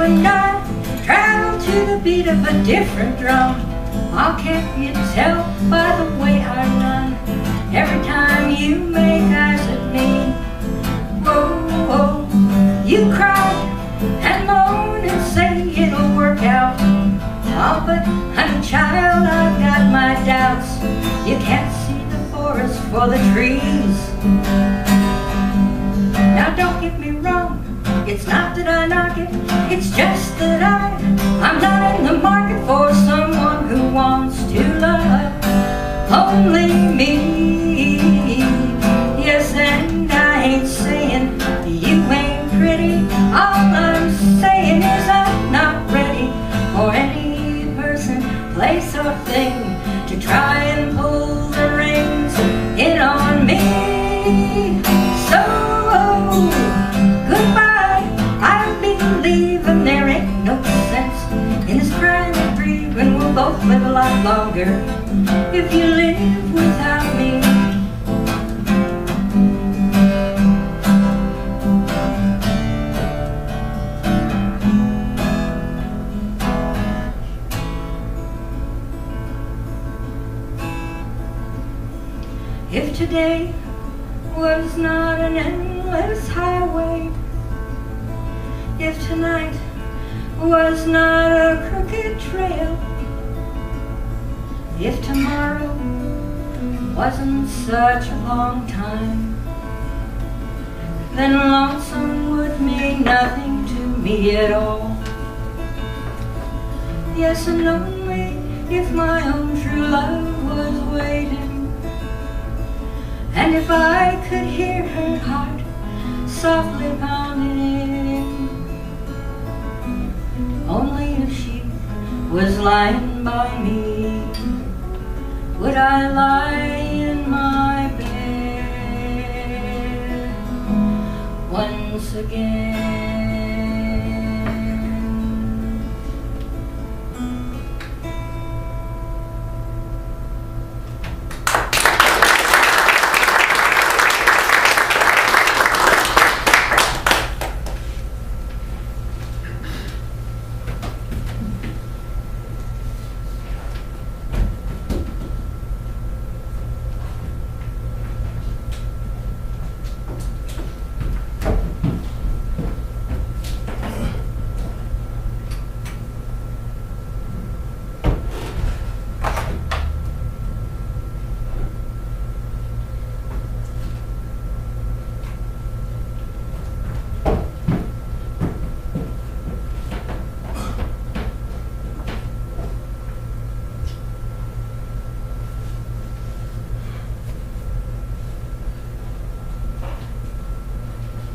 and I travel to the beat of a different drum. Oh, can't you tell by the way I run? Every time you make eyes at me, whoa, whoa, you cry and moan and say it'll work out. Oh, but honey child, I've got my doubts. You can't see the forest for the trees. Now don't get me wrong, it's not that I knock it, it's just that I'm not in the market for someone who wants to love only me. Yes, and I ain't saying you ain't pretty. All I'm saying is I'm not ready for any person, place, or thing to try and pull the reins in on me. So goodbye, I believe, and there ain't no sense in this crying and grieving. We'll both live a lot longer if you live without me. If today was not an endless highway, if tonight was not a crooked trail, if tomorrow wasn't such a long time, then lonesome would mean nothing to me at all. Yes, and only if my own true love was waiting, and if I could hear her heart softly pounding, only if she was lying by me would I lie in my bed once again.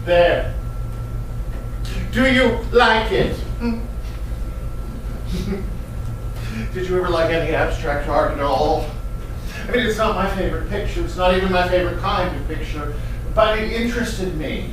There. Do you like it? Did you ever like any abstract art at all? I mean, it's not my favorite picture. It's not even my favorite kind of picture. But it interested me.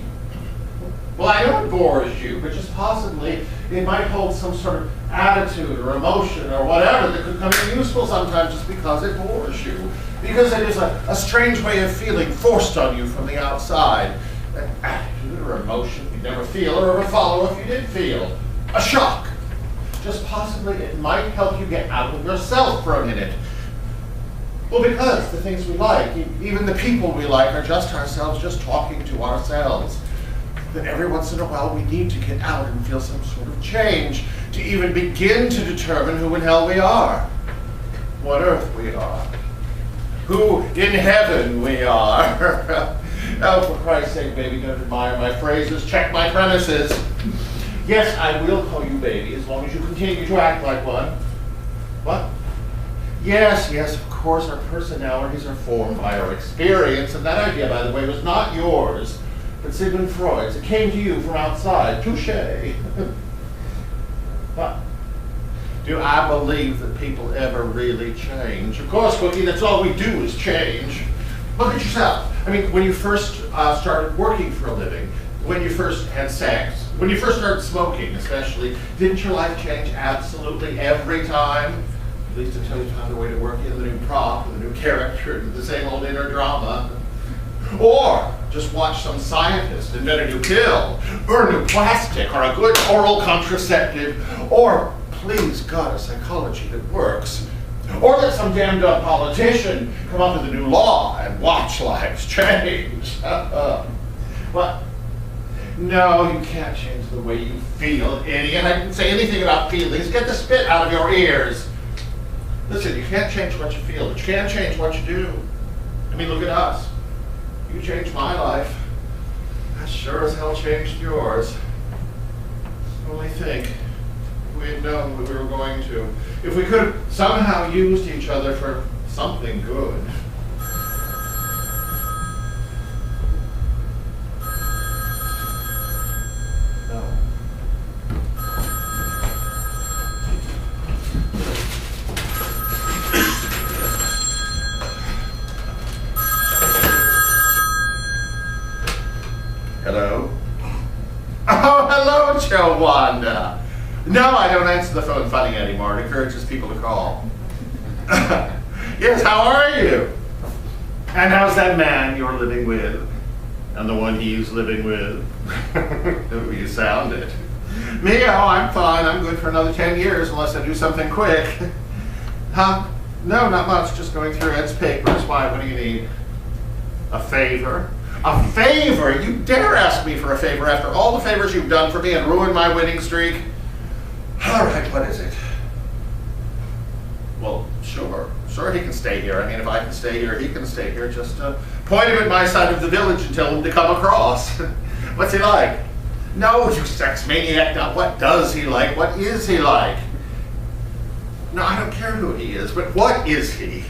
Well, I know it bores you, but just possibly it might hold some sort of attitude or emotion or whatever that could come in useful sometimes just because it bores you. Because it is a strange way of feeling forced on you from the outside. An attitude or emotion you'd never feel or ever follow if you did feel. A shock. Just possibly it might help you get out of yourself for a minute. Well, because the things we like, even the people we like, are just ourselves just talking to ourselves. Then every once in a while we need to get out and feel some sort of change to even begin to determine who in hell we are, what earth we are, who in heaven we are. Oh, for Christ's sake, baby, don't admire my phrases, check my premises. Yes, I will call you baby as long as you continue to act like one. What? Yes, of course, our personalities are formed by our experience, and that idea, by the way, was not yours, but Sigmund Freud's. It came to you from outside. Touché. But do I believe that people ever really change? Of course, Cookie, that's all we do is change. Look at yourself. I mean, when you first started working for a living, when you first had sex, when you first started smoking especially, didn't your life change absolutely every time? At least until you found a way to work in the new prop, the new character, the same old inner drama. Or just watch some scientist invent a new pill, or a new plastic, or a good oral contraceptive, or, please God, a psychology that works. Or let some damn dumb politician come up with a new law and watch lives change. What? No, you can't change the way you feel, idiot. I didn't say anything about feelings. Get the spit out of your ears. Listen, you can't change what you feel, but you can change what you do. I mean, look at us. You changed my life. That sure as hell changed yours. Only think, if we had known what we were going to, if we could have somehow used each other for something good. No. Hello? Oh, hello, Jowanda. No, I don't answer the phone funny anymore. It encourages people to call. Yes, how are you? And how's that man you're living with? And the one he's living with? Oh, you sound it. Me, oh, I'm fine. I'm good for another 10 years unless I do something quick. Huh? No, not much. Just going through Ed's papers. Why? What do you need? A favor? A favor? You dare ask me for a favor after all the favors you've done for me and ruined my winning streak? All right, what is it? Well, sure. Sure, he can stay here. I mean, if I can stay here, he can stay here. Just point him at my side of the village and tell him to come across. What's he like? No, you sex maniac. Now, what does he like? What is he like? No, I don't care who he is, but what is he?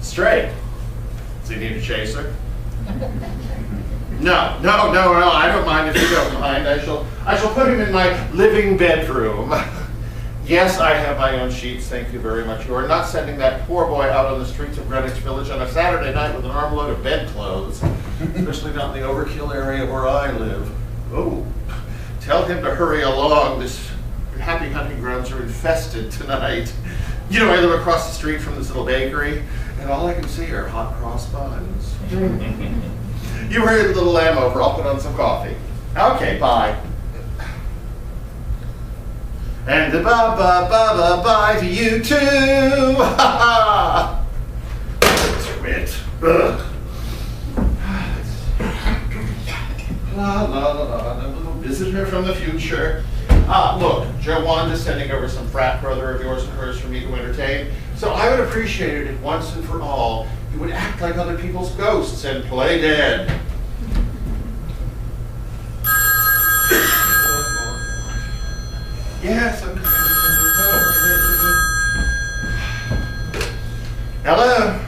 Straight. Does he need a chaser? No, I don't mind if you don't mind. I shall put him in my living bedroom. Yes, I have my own sheets, thank you very much. You are not sending that poor boy out on the streets of Greenwich Village on a Saturday night with an armload of bedclothes, especially not in the overkill area where I live. Oh, tell him to hurry along. This happy hunting grounds are infested tonight. You know, I live across the street from this little bakery, and all I can see are hot cross buns. You hurry the little lamb over, I'll put on some coffee. Okay, bye. And bye to you too. Ha ha. Twit. Ugh. La la la, a little visitor from the future. Look, Jowanda's sending over some frat brother of yours and hers for me to entertain. So I would appreciate it if once and for all you would act like other people's ghosts and play dead. Yes, I'm coming. Hello?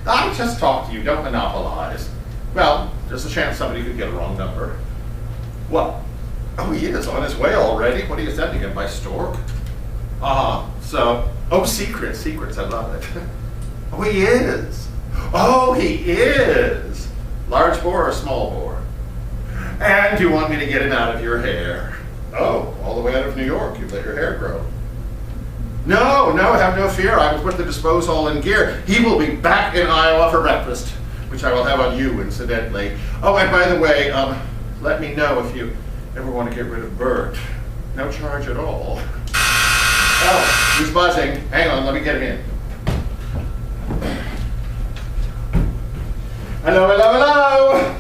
I just talked to you. Don't monopolize. Well, there's a chance somebody could get a wrong number. What? Oh, he is on his way already? What are you sending him, by stork? So, oh, secrets, I love it. Oh, he is. Oh, he is. Large bore or small bore? And you want me to get him out of your hair? Oh, all the way out of New York, you've let your hair grow. No, have no fear. I will put the disposal in gear. He will be back in Iowa for breakfast, which I will have on you, incidentally. Oh, and by the way, let me know if you ever want to get rid of Bert. No charge at all. Oh, he's buzzing. Hang on, let me get him in. Hello, hello, hello!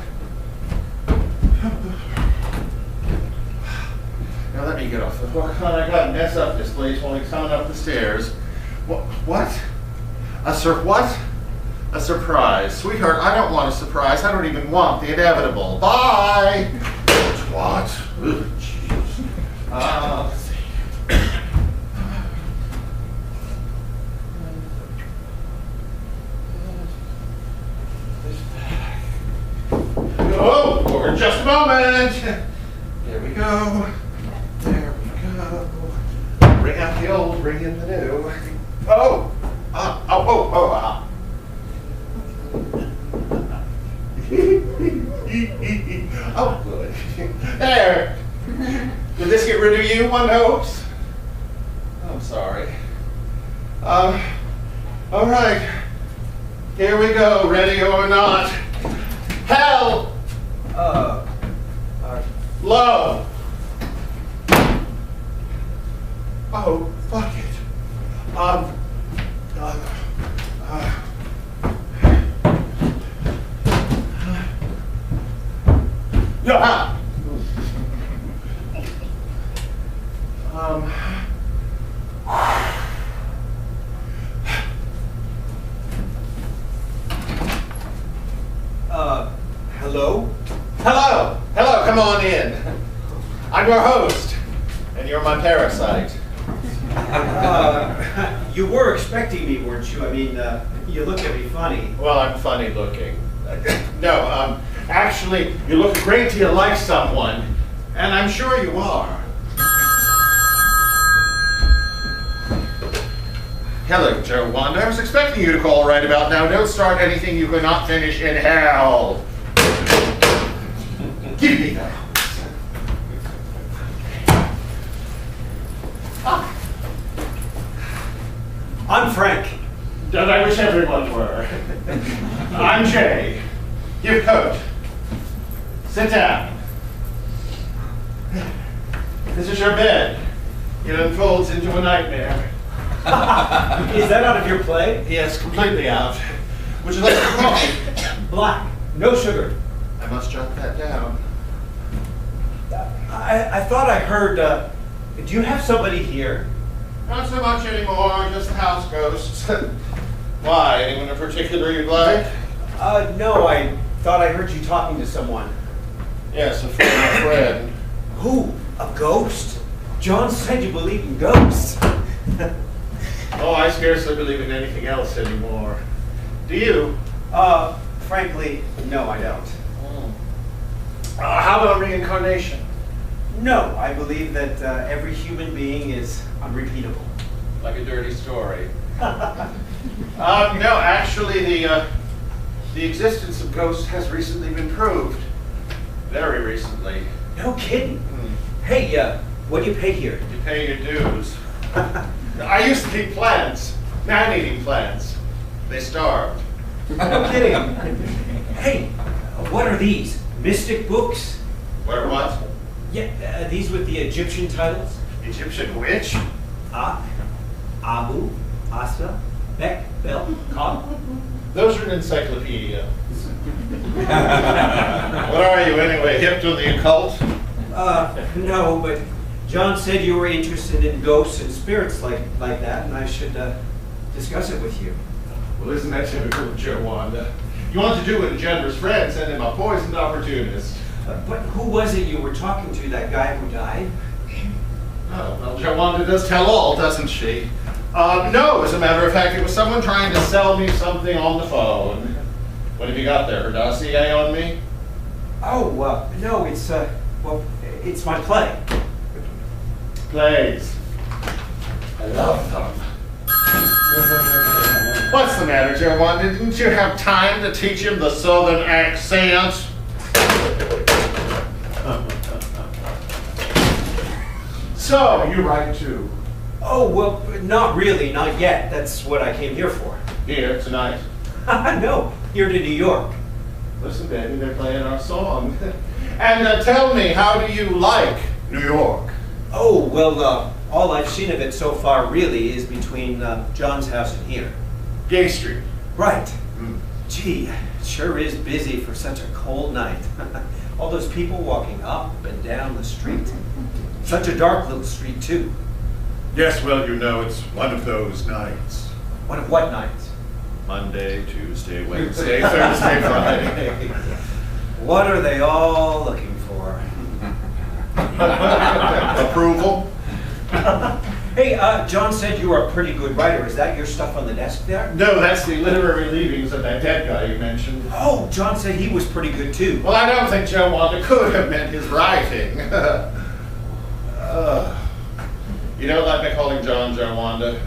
Now let me get off the hook. I gotta mess up this place while he's coming up the stairs. What? What? A surprise. Sweetheart, I don't want a surprise. I don't even want the inevitable. Bye! What? Ugh, jeez. Let's see. Oh, for just a moment. There we go. There we go. Ring out the old, ring in the new. Oh, oh, good. There. Did this get rid of you, one hopes? I'm sorry. All right. Here we go, ready or not. Hell! Low! Oh, fuck it. Yeah. Hello? Hello! Hello, come on in. I'm your host, and you're my parasite. You were expecting me, weren't you? I mean, you look at me funny. Well, I'm funny looking. No, actually, you look a great deal like someone, and I'm sure you are. Hello, Joe Wanda. I was expecting you to call right about now. Don't start anything you cannot finish in hell. Give me that. I'm Frank. And I wish everyone were. I'm Jay. Give coat. Sit down. This is your bed. It unfolds into a nightmare. Is that out of your play? Yes, completely out. Would you like some coffee? Black. No sugar. I must jot that down. I thought I heard, do you have somebody here? Not so much anymore, just house ghosts. Why? Anyone in particular you'd like? No, I thought I heard you talking to someone. Yes, a former friend. Who? A ghost? John said you believe in ghosts. Oh, I scarcely believe in anything else anymore. Do you? Frankly, no, I don't. How about reincarnation? No, I believe that every human being is unrepeatable. Like a dirty story. No, actually, the existence of ghosts has recently been proved. Very recently. No kidding. Hey, what do you pay here? You pay your dues. I used to keep plants, man-eating plants. They starved. No kidding. Hey, what are these? Mystic books? What are what? Yeah, these with the Egyptian titles? Egyptian witch? Ak, Abu, Asa, Bek, Bel, Kog. Those are an encyclopedia. What are you anyway, hip to the occult? No, but John said you were interested in ghosts and spirits like that, and I should discuss it with you. Well, isn't that typical of Joe Wanda? You want to do what a generous friend, send him a poisoned opportunist. But who was it you were talking to, that guy who died? Oh, well, Joe Wanda does tell all, doesn't she? No, as a matter of fact, it was someone trying to sell me something on the phone. What have you got there, her dossier on me? Oh, no, it's, well, it's my play. Plays. I love them. What's the matter, Joe Wanda? Didn't you have time to teach him the southern accent? So, you write too? Oh, well, not really, not yet. That's what I came here for. Here, tonight? No, here to New York. Listen, baby, they're playing our song. And tell me, how do you like New York? Oh, well, all I've seen of it so far really is between John's house and here. Gay Street. Right. Gee, it sure is busy for such a cold night. All those people walking up and down the street. Such a dark little street, too. Yes, well, you know, it's one of those nights. One of what nights? Monday, Tuesday, Wednesday, Thursday, Friday. What are they all looking for? Approval? Hey, John said you are a pretty good writer. Is that your stuff on the desk there? No, that's the literary leavings of that dead guy you mentioned. Oh, John said he was pretty good, too. Well, I don't think Joe Wanda could have meant his writing. You don't like me calling John Joe Wanda?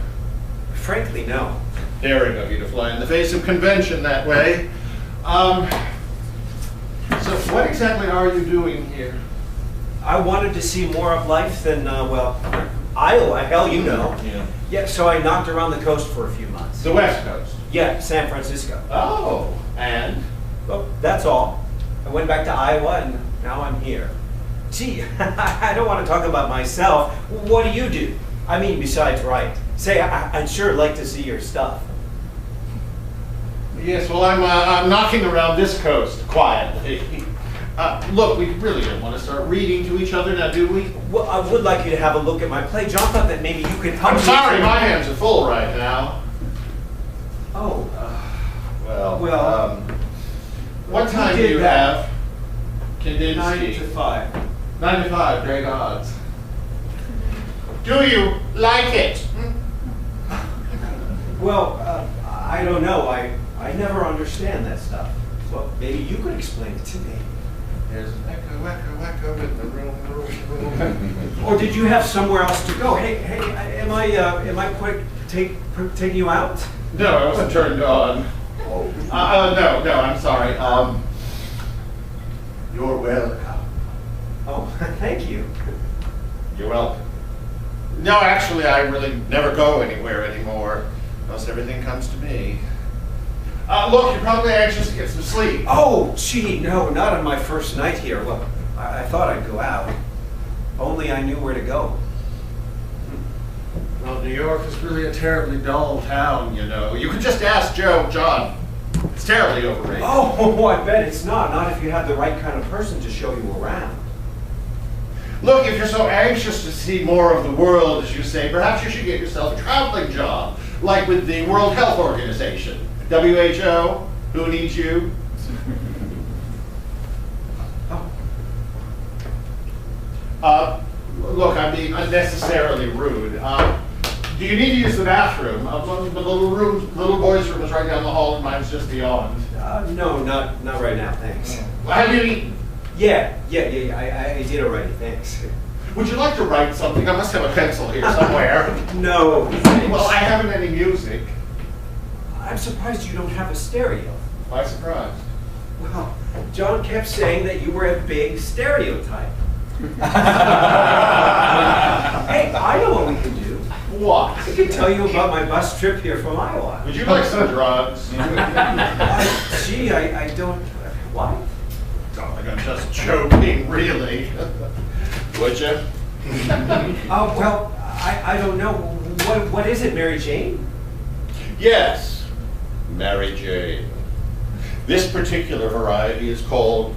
Frankly, no. Daring of you to fly in the face of convention that way. So what exactly are you doing here? I wanted to see more of life than, well, Iowa, hell, you know. Yeah, so I knocked around the coast for a few months. The West Coast? Yeah, San Francisco. Oh, and? Well, that's all. I went back to Iowa, and now I'm here. Gee, I don't want to talk about myself. What do you do? I mean, besides write. Say, I'd sure like to see your stuff. Yes, well, I'm knocking around this coast quietly. Look, we really don't want to start reading to each other now, do we? Well, I would like you to have a look at my play. John thought that maybe you could help me. I'm sorry, my hands are full right now. Oh, Well, what time do you have? Kandinsky. 9 to 5. 9 to 5, great odds. Do you like it? Well, I don't know. I never understand that stuff. Well, maybe you could explain it to me. There's an echo in the room. Or did you have somewhere else to go? Hey, am I taking you out? No, I wasn't turned on. Oh. No, I'm sorry. You're welcome. Oh, thank you. You're welcome. No, actually, I really never go anywhere anymore. Most everything comes to me. Look, you're probably anxious to get some sleep. Oh, gee, no, not on my first night here. Well, I thought I'd go out. Only I knew where to go. Well, New York is really a terribly dull town, you know. You could just ask John. It's terribly overrated. Oh, I bet it's not. Not if you have the right kind of person to show you around. Look, if you're so anxious to see more of the world, as you say, perhaps you should get yourself a traveling job, like with the World Health Organization. WHO, who needs you? Look, I'm being unnecessarily rude. Do you need to use the bathroom? The little boy's room is right down the hall, and mine's just beyond. No, not right now, thanks. Well, have you eaten? Yeah, I did already, thanks. Would you like to write something? I must have a pencil here somewhere. No, thanks. Well, I haven't any music. I'm surprised you don't have a stereo. Why surprised? Well, John kept saying that you were a big stereotype. Hey, I know what we can do. What? I can tell you about my bus trip here from Iowa. Would you like some drugs? Gee, I don't... What? Darling, I'm just joking, really. Would you? Well, I don't know. What is it, Mary Jane? Yes, Mary Jane. This particular variety is called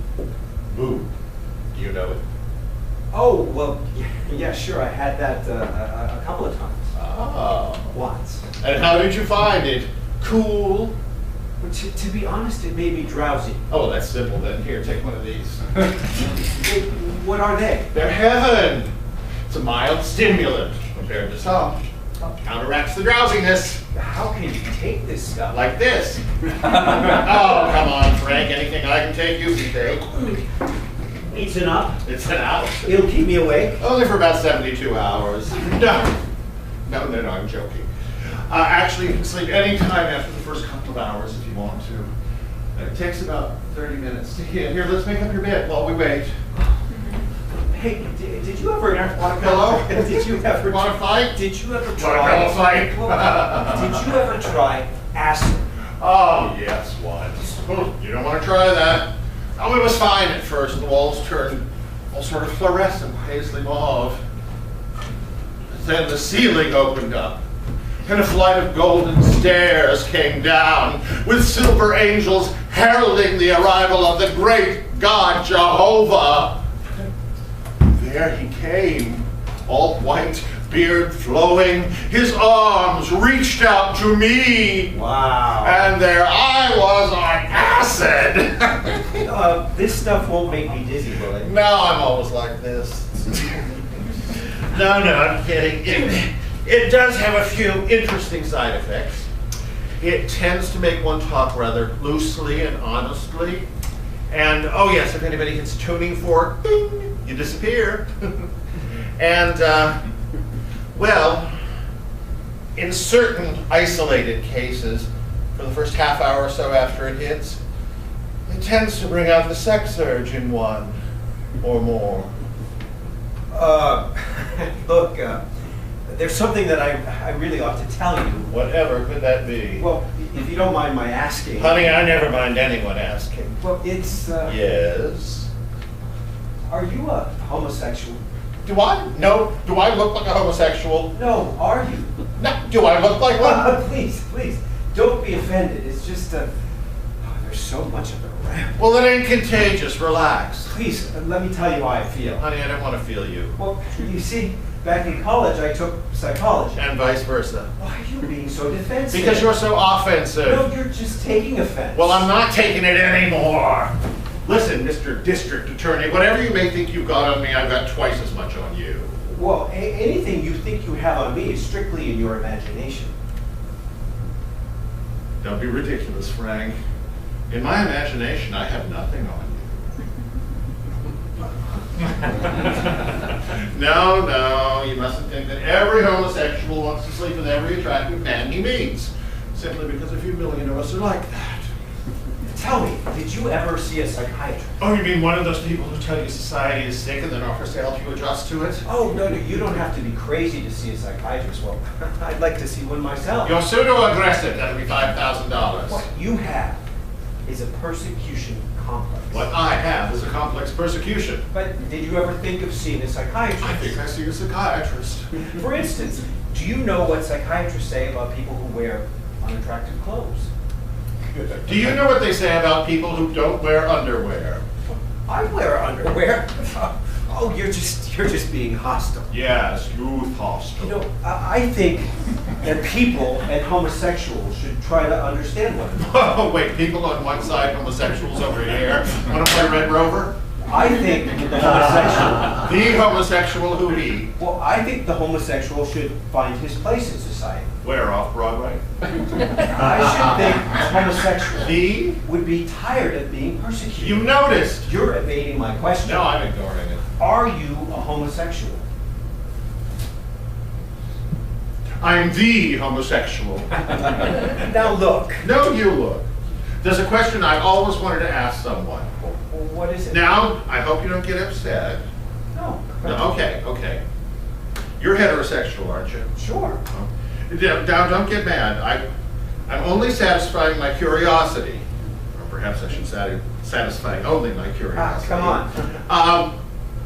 Boo. Do you know it? Oh, well, yeah, sure. I had that a couple of times. Ah. Once. And how did you find it? Cool? But to be honest, it made me drowsy. Oh, that's simple then. Here, take one of these. What are they? They're heaven. It's a mild stimulant compared to some. Counteracts the drowsiness. How can you take this stuff? Like this. Oh, come on, Frank. Anything I can take, you can take. It's enough. It's an hour. It'll keep me awake. Only for about 72 hours. No, I'm joking. Actually, you can sleep any time after the first couple of hours if you want to. It takes about 30 minutes to hit. Here, let's make up your bed while we wait. Hey, did you ever Want a pillow? Did you ever Want to fight? Did you ever Want a try? pillow fight? Did you ever try acid? Oh, yes, once. You don't want to try that. Oh, it was fine at first. The walls turned all sort of fluorescent, paisley mauve. Then the ceiling opened up, and a flight of golden stairs came down, with silver angels heralding the arrival of the great God Jehovah. There he came, all white, beard flowing, his arms reached out to me. Wow. And there I was on acid. This stuff won't make me dizzy, will it? Now I'm always like this. No, I'm kidding. It does have a few interesting side effects. It tends to make one talk rather loosely and honestly. And, oh yes, if anybody hits a tuning fork, ding, you disappear. And, well, in certain isolated cases, for the first half hour or so after it hits, it tends to bring out the sex urge in one or more. Look, there's something that I really ought to tell you. Whatever could that be? Well, if you don't mind my asking. Honey, I never mind anyone asking. Well, it's, Yes? Are you a homosexual? Do I? No. Do I look like a homosexual? No, are you? No. Do I look like one? Please, don't be offended. It's just, there's so much of it around. Well, it ain't contagious. Relax. Please, let me tell you how I feel. Honey, I don't want to feel you. Well, you see, back in college, I took psychology. And vice versa. Why are you being so defensive? Because you're so offensive. No, you're just taking offense. Well, I'm not taking it anymore. Listen, Mr. District Attorney, whatever you may think you've got on me, I've got twice as much on you. Well, anything you think you have on me is strictly in your imagination. Don't be ridiculous, Frank. In my imagination, I have nothing on you. No, you mustn't think that every homosexual wants to sleep with every attractive man he meets, simply because a few million of us are like that. Tell me, did you ever see a psychiatrist? Oh, you mean one of those people who tell you society is sick and then offers to help you adjust to it? Oh, no, you don't have to be crazy to see a psychiatrist. Well, I'd like to see one myself. You're pseudo-aggressive. That'll be $5,000. What you have is a persecution complex. What I have is a complex persecution. But did you ever think of seeing a psychiatrist? I think I see a psychiatrist. For instance, do you know what psychiatrists say about people who wear unattractive clothes? Do you know what they say about people who don't wear underwear? I wear underwear. Oh, you're just being hostile. Yes, youth hostile. You know, I think that people and homosexuals should try to understand one another. Oh, wait, people on one side, homosexuals over here. Want to play Red Rover? I think the homosexual. The homosexual who he? Well, I think the homosexual should find his place in society. Where, off Broadway? I should think a homosexual The? would be tired of being persecuted. You noticed. You're evading my question. No, I'm ignoring it. Are you a homosexual? I'm the homosexual. Now look. No, you look. There's a question I've always wanted to ask someone. What is it? Now, I hope you don't get upset. No. No, okay. You're heterosexual, aren't you? Sure. Now, don't get mad. I'm only satisfying my curiosity. Or perhaps I should say satisfying only my curiosity. Come on.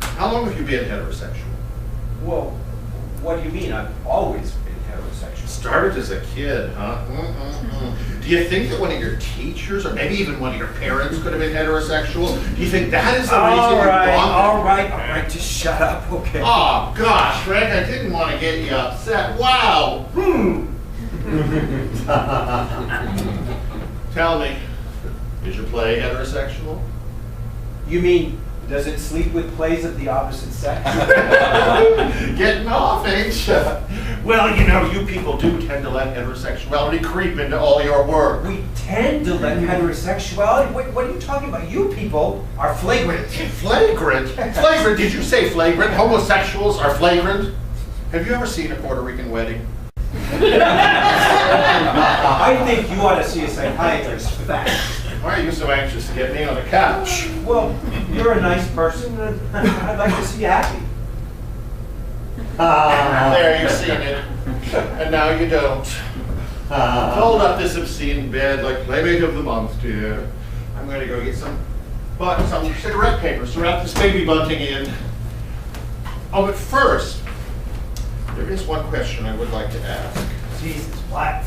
How long have you been heterosexual? Well, what do you mean? I've always been heterosexual. Started as a kid, huh? Do you think that one of your teachers, or maybe even one of your parents, could have been heterosexual? Do you think that is the reason you're All right, just shut up, okay? Oh, gosh, Frank, I didn't want to get you upset. Wow. Tell me, is your play heterosexual? You mean, does it sleep with plays of the opposite sex? Getting off, ain't you? Well, you know, you people do tend to let heterosexuality creep into all your work. We tend to let heterosexuality. Wait, what are you talking about? You people are flagrant. Flagrant? Flagrant? Did you say flagrant? Homosexuals are flagrant? Have you ever seen a Puerto Rican wedding? I think you ought to see a psychiatrist for that. Why are you so anxious to get me on the couch? Well, you're a nice person, and I'd like to see you happy. There, you've seen it. And now you don't. Fold up this obscene bed like Playmate of the Month, dear. I'm going to go get some cigarette papers to wrap this baby bunting in. Oh, but first, there is one question I would like to ask. Jesus, what?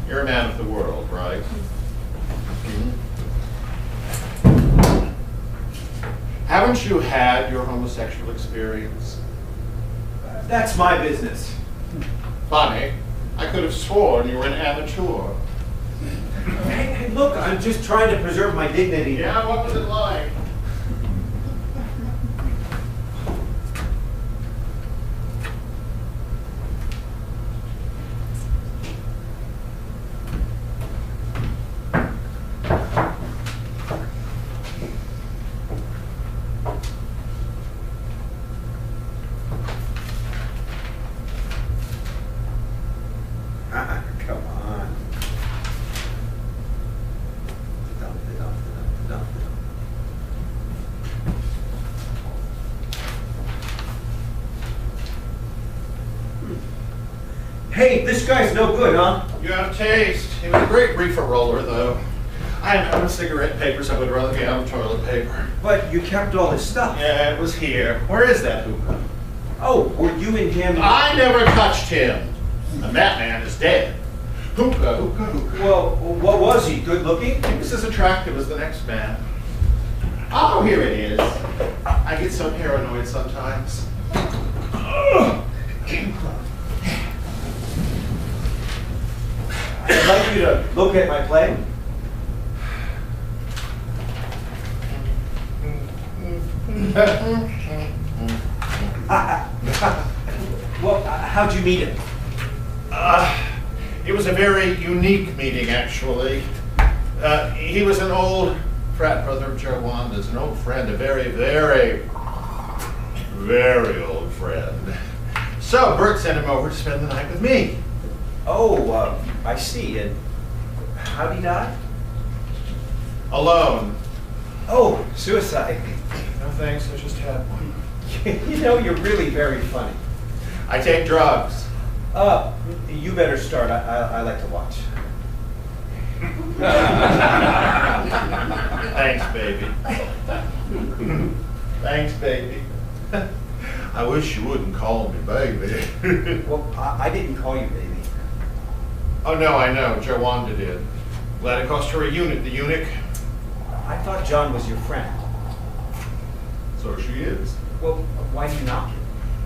You're a man of the world, right? Haven't you had your homosexual experience? That's my business. Funny. I could have sworn you were an amateur. Hey, look, I'm just trying to preserve my dignity. Yeah, what was it like? Come on. Hey, this guy's no good, huh? You have taste. He was a great reefer roller, though. I am out of cigarette papers. I would rather be out of toilet paper. But you kept all his stuff. Yeah, it was here. Where is that hookah? Oh, were you and him? I never touched him. And that man is dead. Hookah, hookah, hookah. Well, what was he? Good looking? He was as attractive as the next man. Oh, here it is. I get so paranoid sometimes. I'd like you to look at my play. Well, how'd you meet him? It was a very unique meeting, actually. He was an old frat brother of Joe Wanda's, an old friend, a very, very, very old friend. So Bert sent him over to spend the night with me. Oh, I see. And how'd he die? Alone. Oh, suicide. No thanks, I just had one. You know, you're really very funny. I take drugs. You better start. I like to watch. Thanks, baby. Thanks, baby. I wish you wouldn't call me baby. Well, I didn't call you baby. Oh, no, I know. Joe Wanda did. Glad it cost her a unit, the eunuch. I thought John was your friend. So she is. Well, why do you knock him?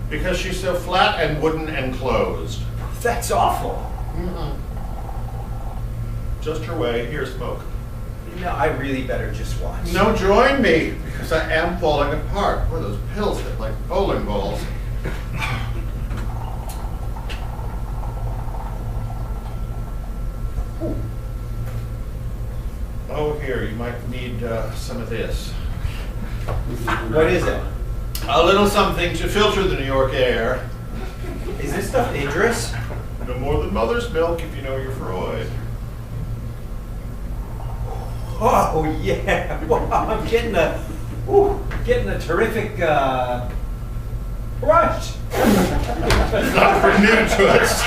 Because she's so flat and wooden and closed. That's awful. Just her way. Here, smoke. No, I really better just watch. No, join me, because I am falling apart. What are those pills that like bowling balls? Oh, here, you might need some of this. What is it? A little something to filter the New York air. Is this stuff dangerous? No more than mother's milk if you know your Freud. Oh yeah! Wow, I'm getting a terrific rush. Not for new twists.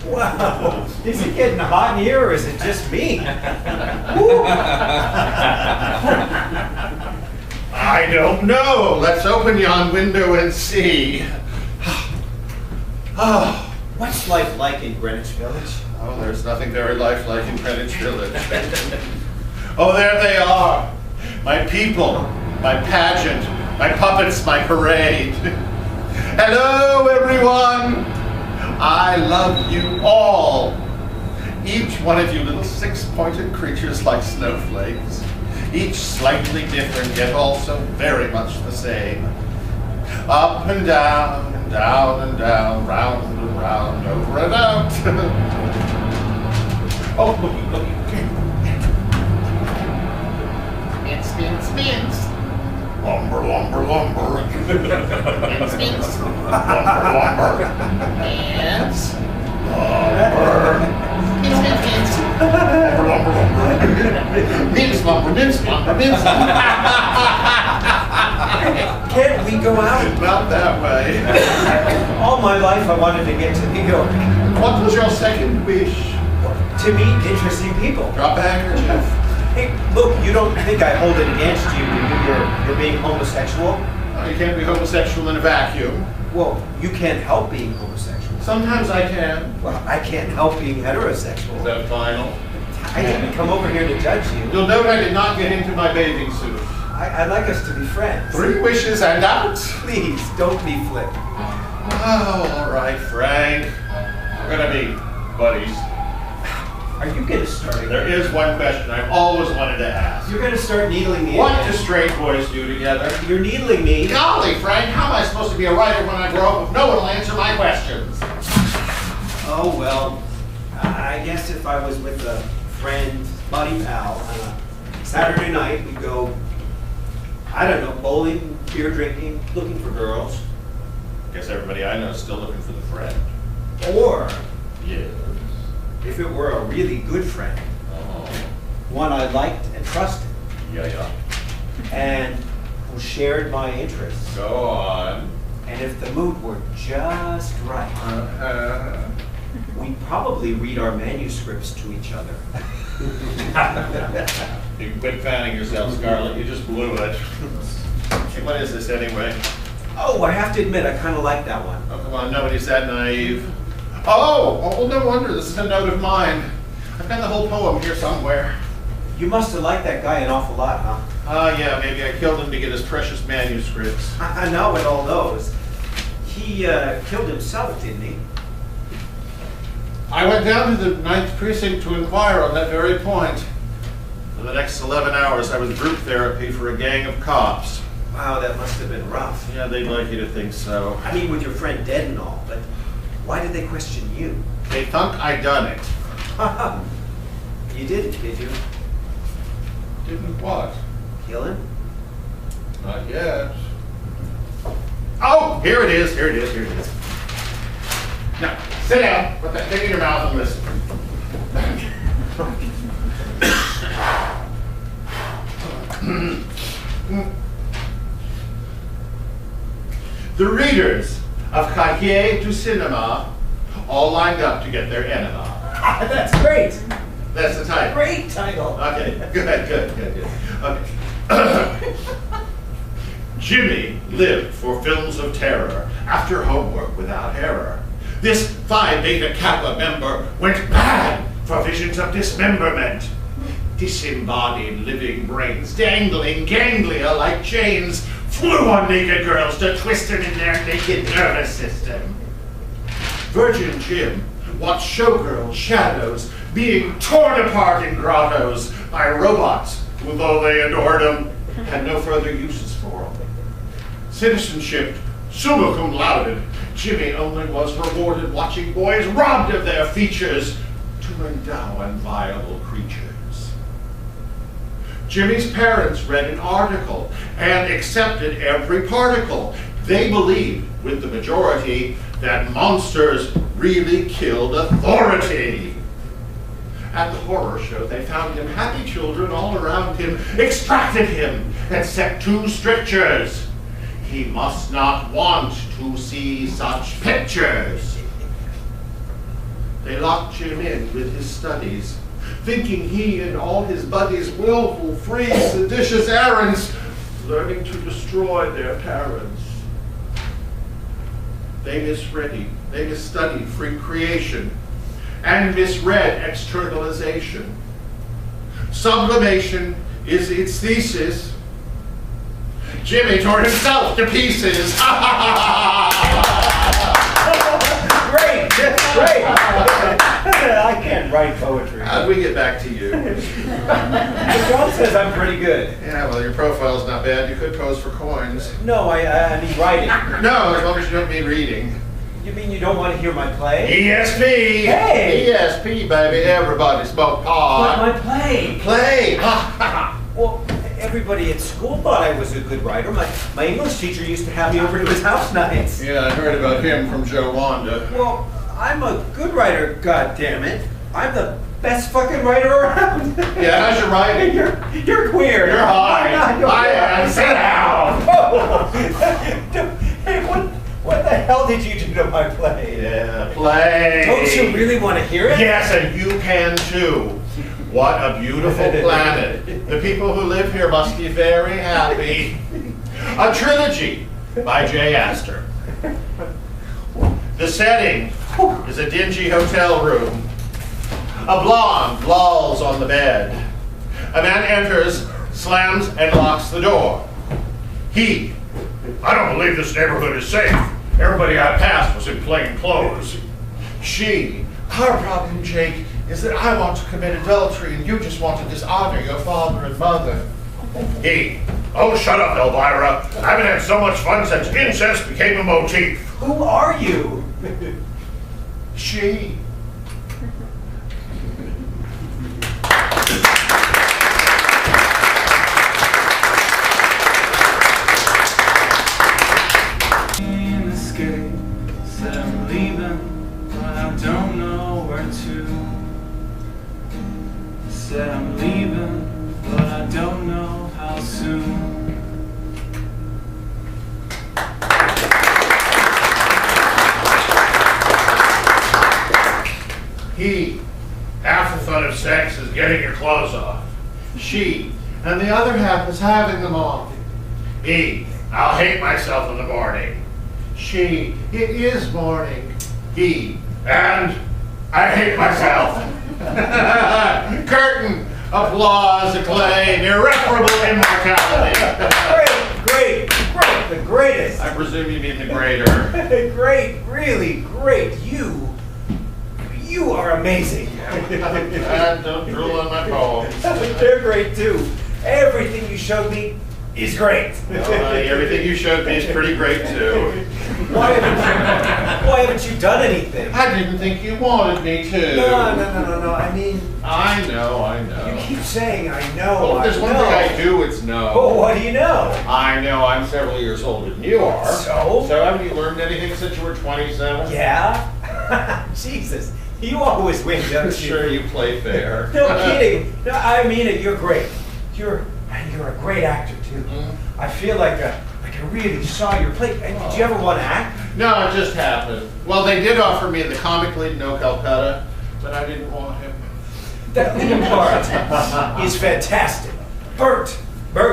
Wow! Is it getting hot in here, or is it just me? I don't know. Let's open yon window and see. Oh. What's life like in Greenwich Village? Oh, there's nothing very lifelike in Greenwich Village. Oh, there they are. My people, my pageant, my puppets, my parade. Hello, everyone. I love you all. Each one of you little six-pointed creatures like snowflakes. Each slightly different, yet also very much the same. Up and down, and down and down, round and round, over and out. Oh, looky, looky. Mince, mince, mince. Lumber, lumber, lumber. Mince, mince. Lumber, lumber. Mince. Lumber. Mince, mince, mince. Lumber, lumber, lumber. Mince, lumber, mince, lumber, mince. Can't we go out? Not that way. All my life I wanted to get to New York. What was your second wish? To meet interesting people. Drop a handkerchief. Hey, look, you don't think I hold it against you when you're being homosexual? Oh, you can't be homosexual in a vacuum. Well, you can't help being homosexual. Sometimes I can. Well, I can't help being heterosexual. Is that final? I didn't come over here to judge you. You'll note I did not get into my bathing suit. I'd like us to be friends. 3 wishes and out. Please, don't be flip. Oh, all right, Frank. We're gonna be buddies. Are you gonna start? There is one question I've always wanted to ask. You're gonna start needling me What again. do straight boys do together? You're needling me. Golly, Frank, how am I supposed to be a writer when I grow up if no one will answer my questions? Oh, well, I guess if I was with a friend, buddy, pal, on a Saturday night, we'd go, I don't know, bowling, beer drinking, looking for girls. Guess everybody I know is still looking for the friend. Or, Yes. if it were a really good friend, Oh. one I liked and trusted, Yeah. and who shared my interests, Go on. And if the mood were just right, we'd probably read our manuscripts to each other. You can quit fanning yourself, Scarlett. You just blew it. What is this anyway? Oh, I have to admit, I kind of like that one. Oh, come on, nobody's that naive. Oh, well, no wonder. This is a note of mine. I've got the whole poem here somewhere. You must have liked that guy an awful lot, huh? Yeah, maybe I killed him to get his precious manuscripts. I know it all those. He killed himself, didn't he? I went down to the 9th Precinct to inquire on that very point. For the next 11 hours, I was group therapy for a gang of cops. Wow, that must have been rough. Yeah, they'd like you to think so. I mean, with your friend dead and all, but why did they question you? They thunk I done it. You didn't, did you? Didn't what? Kill him? Not yet. Oh, here it is, here it is, here it is. Now, sit down, put that thing in your mouth and listen. The readers of Cahiers du Cinema all lined up to get their enema. That's great. That's the title. Great title. Okay, good. Okay. Jimmy lived for films of terror after homework without error. This Phi Beta Kappa member went mad for visions of dismemberment. Disembodied living brains dangling ganglia like chains flew on naked girls to twist them in their naked nervous system. Virgin Jim watched showgirl shadows being torn apart in grottos by robots who, though they adored him, had no further uses for him. Citizenship summa cum laude, Jimmy only was rewarded watching boys robbed of their features to endow unviable creatures. Jimmy's parents read an article and accepted every particle. They believed, with the majority, that monsters really killed authority. At the horror show, they found him happy children all around him, extracted him, and set 2 strictures. He must not want to see such pictures. They locked Jim in with his studies, thinking he and all his buddies willful, free, seditious errands, learning to destroy their parents. They misstudied free creation and misread externalization. Sublimation is its thesis. Jimmy tore himself to pieces. Great, that's great. I can't write poetry. How'd we get back to you? John says I'm pretty good. Yeah, well, your profile's not bad. You could pose for coins. No, I mean writing. No, as long as you don't mean reading. You mean you don't want to hear my play? ESP! Hey! ESP, baby. Everybody smoke But pot. my play. Play! Well, everybody at school thought I was a good writer. My English teacher used to have me over to his house nights. Yeah, I heard about him from Joe Wanda. Well, I'm a good writer, goddammit. I'm the best fucking writer around. Yeah, how's your writing? You're queer. You're high. I am. Sit down. Hey, what the hell did you do to my play? Yeah, play. Don't you really want to hear it? Yes, and you can too. What a beautiful planet. The people who live here must be very happy. A trilogy by J. Astor. The setting is a dingy hotel room. A blonde lolls on the bed. A man enters, slams, and locks the door. He, I don't believe this neighborhood is safe. Everybody I passed was in plain clothes. She, our problem, Jake, is that I want to commit adultery and you just want to dishonor your father and mother. He, oh, shut up, Elvira. I haven't had so much fun since incest became a motif. Who are you? She. Escape, said I'm leaving, but I don't know where to. Said I'm leaving, but I don't know how soon. He, half the fun of sex is getting your clothes off. She, and the other half is having them off. He, I'll hate myself in the morning. She, it is morning. He, and I hate myself. Curtain, applause, acclaim, irreparable immortality. Great, the greatest. I presume you mean the greater. Great, really great. You are amazing. And don't drool on my poems. They're great too. Everything you showed me is great. Well, honey, everything you showed me is pretty great too. Why haven't you done anything? I didn't think you wanted me to. No. I mean, I know. you keep saying I know. Well, if there's one thing I do, it's know. Oh, what do you know? I know I'm several years older than you are. So? So haven't you learned anything since you were 27? Yeah? Jesus, you always win, don't you? Sure, you play fair. No kidding. No, I mean it. You're great. You're a great actor too. Mm-hmm. I feel like I really saw your play. Did you ever want to act? No, it just happened. Well, they did offer me the comic lead in No Calcutta, but I didn't want him. That lead part is fantastic. Bert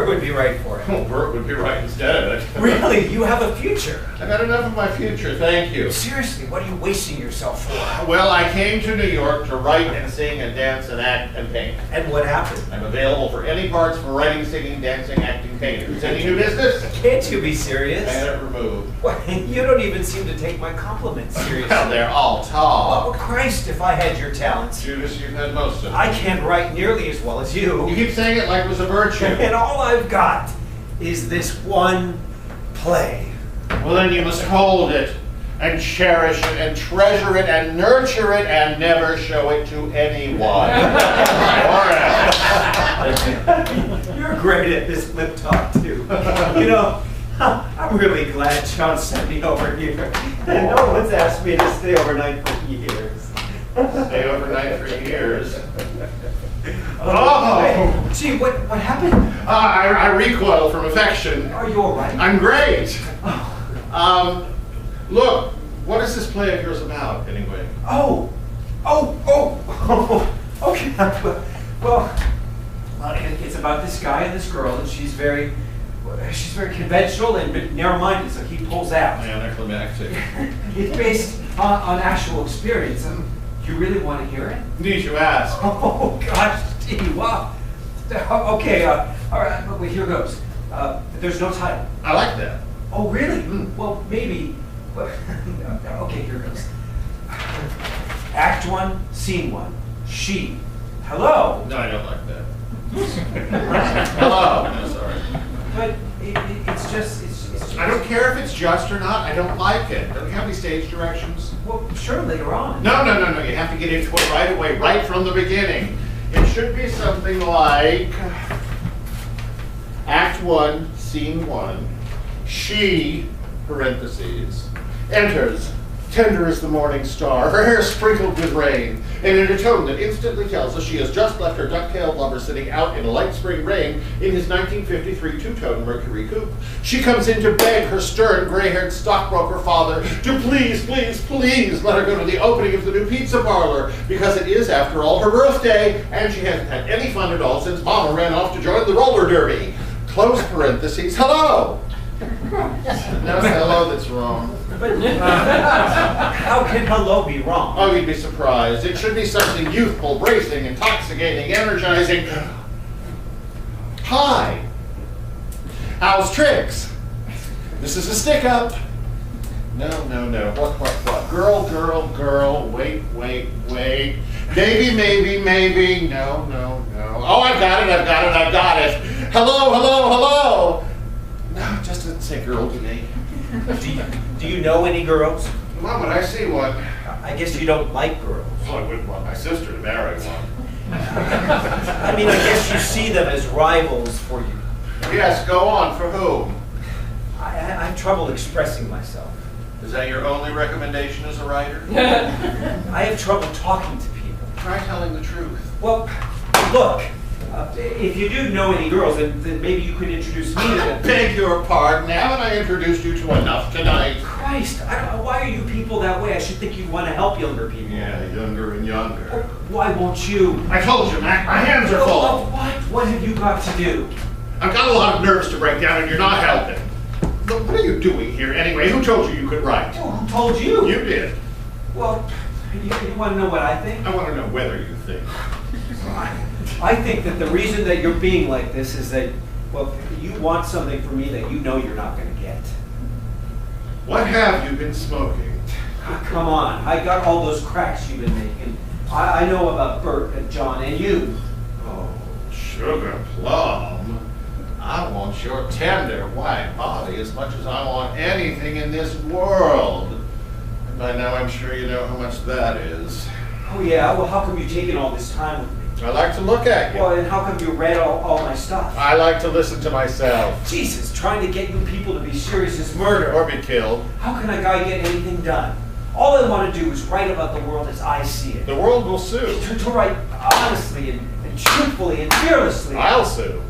would be right for it. Well, Bert would be right instead of it. Really, you have a future. I've had enough of my future, thank you. Seriously, what are you wasting yourself for? Well, I came to New York to write and sing and dance and act and paint. And what happened? I'm available for any parts for writing, singing, dancing, acting, painters. Any new business? Can't you be serious? And it removed. What? You don't even seem to take my compliments seriously. Well, they're all Oh, tall. Christ, if I had your talents. Judas, you've had most of them. I can't write nearly as well as You you. keep saying it like it was a virtue. And all I've got is this one play. Well, then you must hold it and cherish it and treasure it and nurture it and never show it to anyone. You're great at this lip talk, too. You know, I'm really glad John sent me over here. No one's asked me to stay overnight for years. Stay overnight for years. Oh! Gee, what happened? I recoil from affection. Are you all right? I'm great. Look, what is this play of yours about, anyway? Okay. Well, it's about this guy and this girl, and she's very conventional and narrow-minded, so he pulls out. Anticlimactic. It's based on actual experience. You really want to hear it? Need you ask? Oh gosh, gee, wow. Okay, all right, but here goes. There's no title. I like that. Oh, really? Well, maybe. Okay, here goes. Act 1, Scene 1. She. Hello. No, I don't like that. Hello. No, sorry. But it's just. I don't care if it's just or not. I don't like it. Don't you have any stage directions? Well, sure, later on. No. You have to get into it right away, right from the beginning. It should be something like Act 1, Scene 1. She, parentheses, enters, tender as the morning star, her hair sprinkled with rain, and in a tone that instantly tells us she has just left her duck-tailed lover sitting out in a light spring rain in his 1953 two-tone Mercury coupe. She comes in to beg her stern, gray-haired stockbroker father to please let her go to the opening of the new pizza parlor, because it is, after all, her birthday, and she hasn't had any fun at all since Mama ran off to join the roller derby. Close parentheses, hello! No, it's hello that's wrong. But how can hello be wrong? Oh, you'd be surprised. It should be something youthful, bracing, intoxicating, energizing. Hi. How's tricks? This is a stick-up. No. What? Girl. Wait. Maybe. No. Oh, I've got it. Hello. No, it just doesn't say girl to me. Do you know any girls? Why would I see one? I guess you don't like girls. Well, I wouldn't want my sister to marry one. I mean, I guess you see them as rivals for you. Yes, go on. For whom? I have trouble expressing myself. Is that your only recommendation as a writer? I have trouble talking to people. Try telling the truth. Well, look, if you do know any girls, then maybe you could introduce me to them. Beg your pardon. Haven't I introduced you to enough tonight? Christ, why are you people that way? I should think you'd want to help younger people. Yeah, younger and younger. Why won't you? I told you, Mac, my hands are full. What have you got to do? I've got a lot of nerves to break down and you're not helping. Look, what are you doing here anyway? Who told you you could write? Well, who told you? You did. Well, you want to know what I think? I want to know whether you think. I think that the reason that you're being like this is that, well, you want something from me that you know you're not going to get. What have you been smoking? Come on, I got all those cracks you've been making. I know about Bert and John and you. Oh, sugar plum. I want your tender white body as much as I want anything in this world. And by now I'm sure you know how much that is. Oh yeah, well how come you've taken all this time with me? I like to look at you. Well, and how come you read all my stuff? I like to listen to myself. Jesus, trying to get you people to be serious is murder. Or be killed. How can a guy get anything done? All I want to do is write about the world as I see it. The world will sue. To write honestly and truthfully and fearlessly. I'll sue.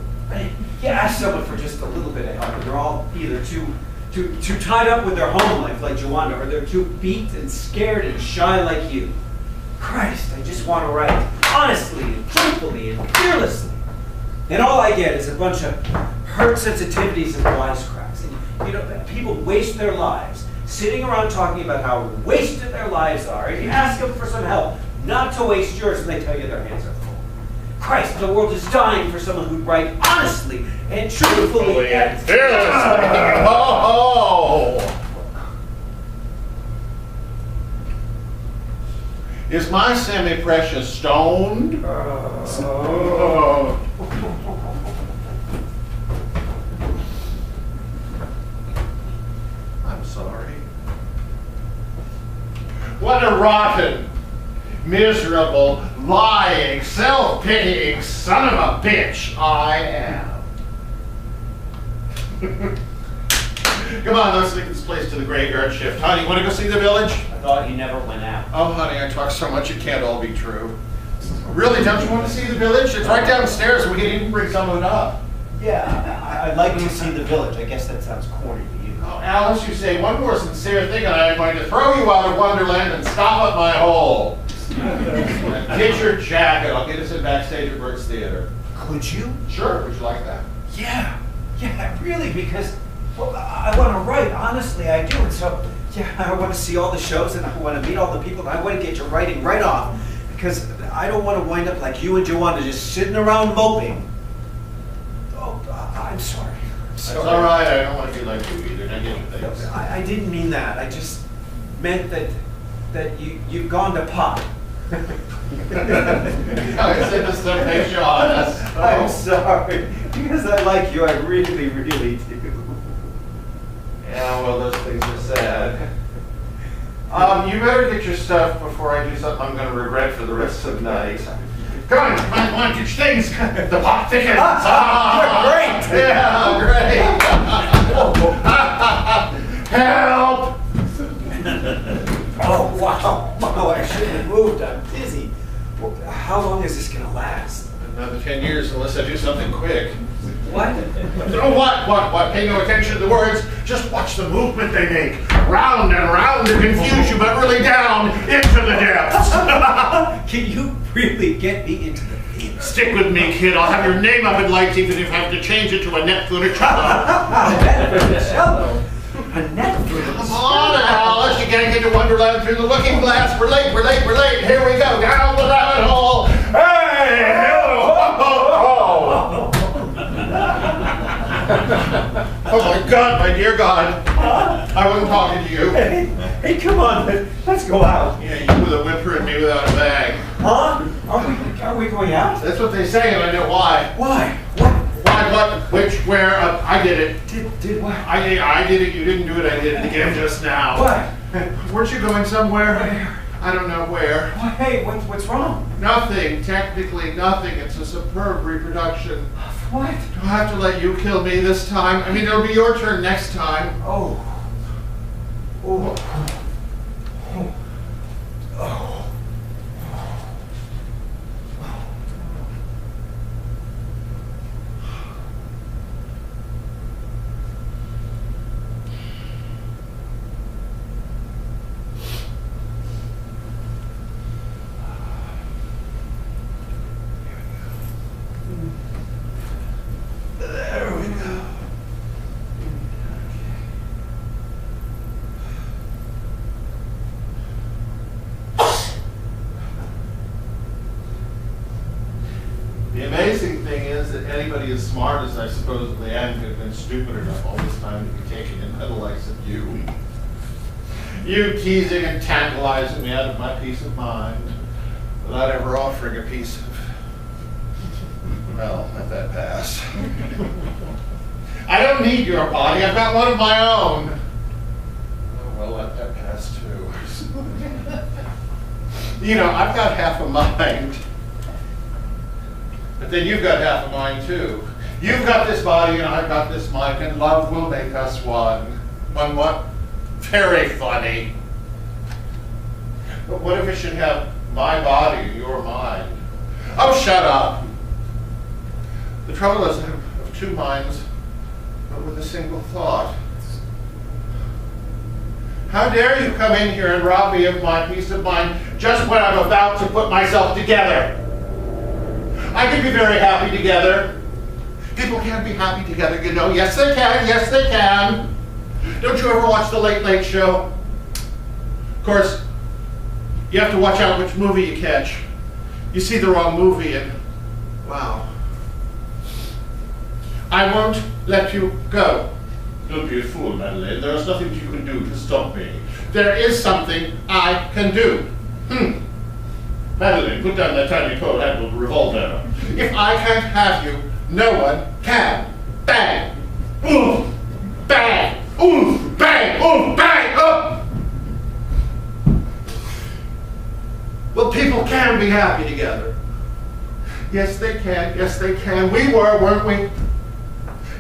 You ask someone for just a little bit of help, and they're all either too tied up with their home life like Joanna, or they're too beat and scared and shy like you. Christ, I just want to write honestly and truthfully and fearlessly. And all I get is a bunch of hurt sensitivities and wisecracks. And, you know, people waste their lives sitting around talking about how wasted their lives are. And you ask them for some help not to waste yours, and they tell you their hands are full. Christ, the world is dying for someone who'd write honestly and truthfully and fearlessly. Oh! Is my semi-precious stoned? Oh. I'm sorry. What a rotten, miserable, lying, self-pitying son of a bitch I am. Come on, let's take this place to the graveyard shift. Honey, you want to go see the village? I thought he never went out. Oh, honey, I talk so much it can't all be true. Really, don't you want to see the village? It's right downstairs. We can even bring someone up. Yeah, I'd like to see the village. I guess that sounds corny to you. Oh, Alice, you say one more sincere thing and I'm going to throw you out of Wonderland and stop up my hole. Get your jacket. I'll get us in backstage at Bert's Theater. Could you? Sure. Would you like that? Yeah, really, because well, I want to write. Honestly, I do. And so, yeah, I want to see all the shows and I want to meet all the people. And I want to get your writing right off because I don't want to wind up like you and Joanna just sitting around moping. Oh, I'm sorry. That's all right. I don't want to be like you either. Now get your things. I didn't mean that. I just meant that you've gone to pot. I said this to make you honest. I'm sorry. Because I like you. I really, really do. Yeah, well, those things are sad. You better get your stuff before I do something I'm going to regret for the rest of the night. Come on, get your things. The pot thickens. Great. Yeah, great. Help! Oh, wow. Oh, I shouldn't have moved. I'm dizzy. Well, how long is this going to last? Another 10 years unless I do something quick. What? Oh, what? Pay no attention to the words. Just watch the movement they make. Round and round to confuse you, but really down into the depths. Can you really get me into the theater? Stick with me, kid. I'll have your name up in lights even if I have to change it to Annette Funicello. Annette Funicello? Annette Funicello? Come on, Alice. You can't get to Wonderland through the looking glass. We're late. Here we go. Down the rabbit hole. Hey! Oh my God, my dear God. I wasn't talking to you. Hey, come on. Let's go out. Yeah, you with a whimper and me without a bag. Huh? Are we going out? That's what they say, and I know why. Why? What? Why, what, which, where, I did it. Did what? I did it, you didn't do it, I did it again just now. What? Weren't you going somewhere? Where? I don't know where. What? Hey, what's wrong? Nothing, technically nothing. It's a superb reproduction. What? Do I have to let you kill me this time? I mean, it'll be your turn next time. Oh. anybody as smart as I supposedly am could have been stupid enough all this time to be taken in by the likes of you. You teasing and tantalizing me out of my peace of mind without ever offering a piece of, well, let that pass. I don't need your body, I've got one of my own. Oh, well, let that pass too. You know, I've got half a mind. But then you've got half a mind too. You've got this body and I've got this mind, and love will make us one. One what? Very funny. But what if it should have my body and your mind? Oh, shut up. The trouble is I have two minds, but with a single thought. How dare you come in here and rob me of my peace of mind just when I'm about to put myself together? I can be very happy together. People can be happy together, you know. Yes, they can. Yes, they can. Don't you ever watch The Late Late Show? Of course, you have to watch out which movie you catch. You see the wrong movie and, wow. I won't let you go. Don't be a fool, Madeleine. There is nothing you can do to stop me. There is something I can do. Madeleine, put down that tiny pearl-handled revolver. If I can't have you, no one can. Bang! Ooh! Bang! Ooh! Bang! Ooh! Bang! Oh! Well, people can be happy together. Yes, they can. Yes, they can. We were, weren't we?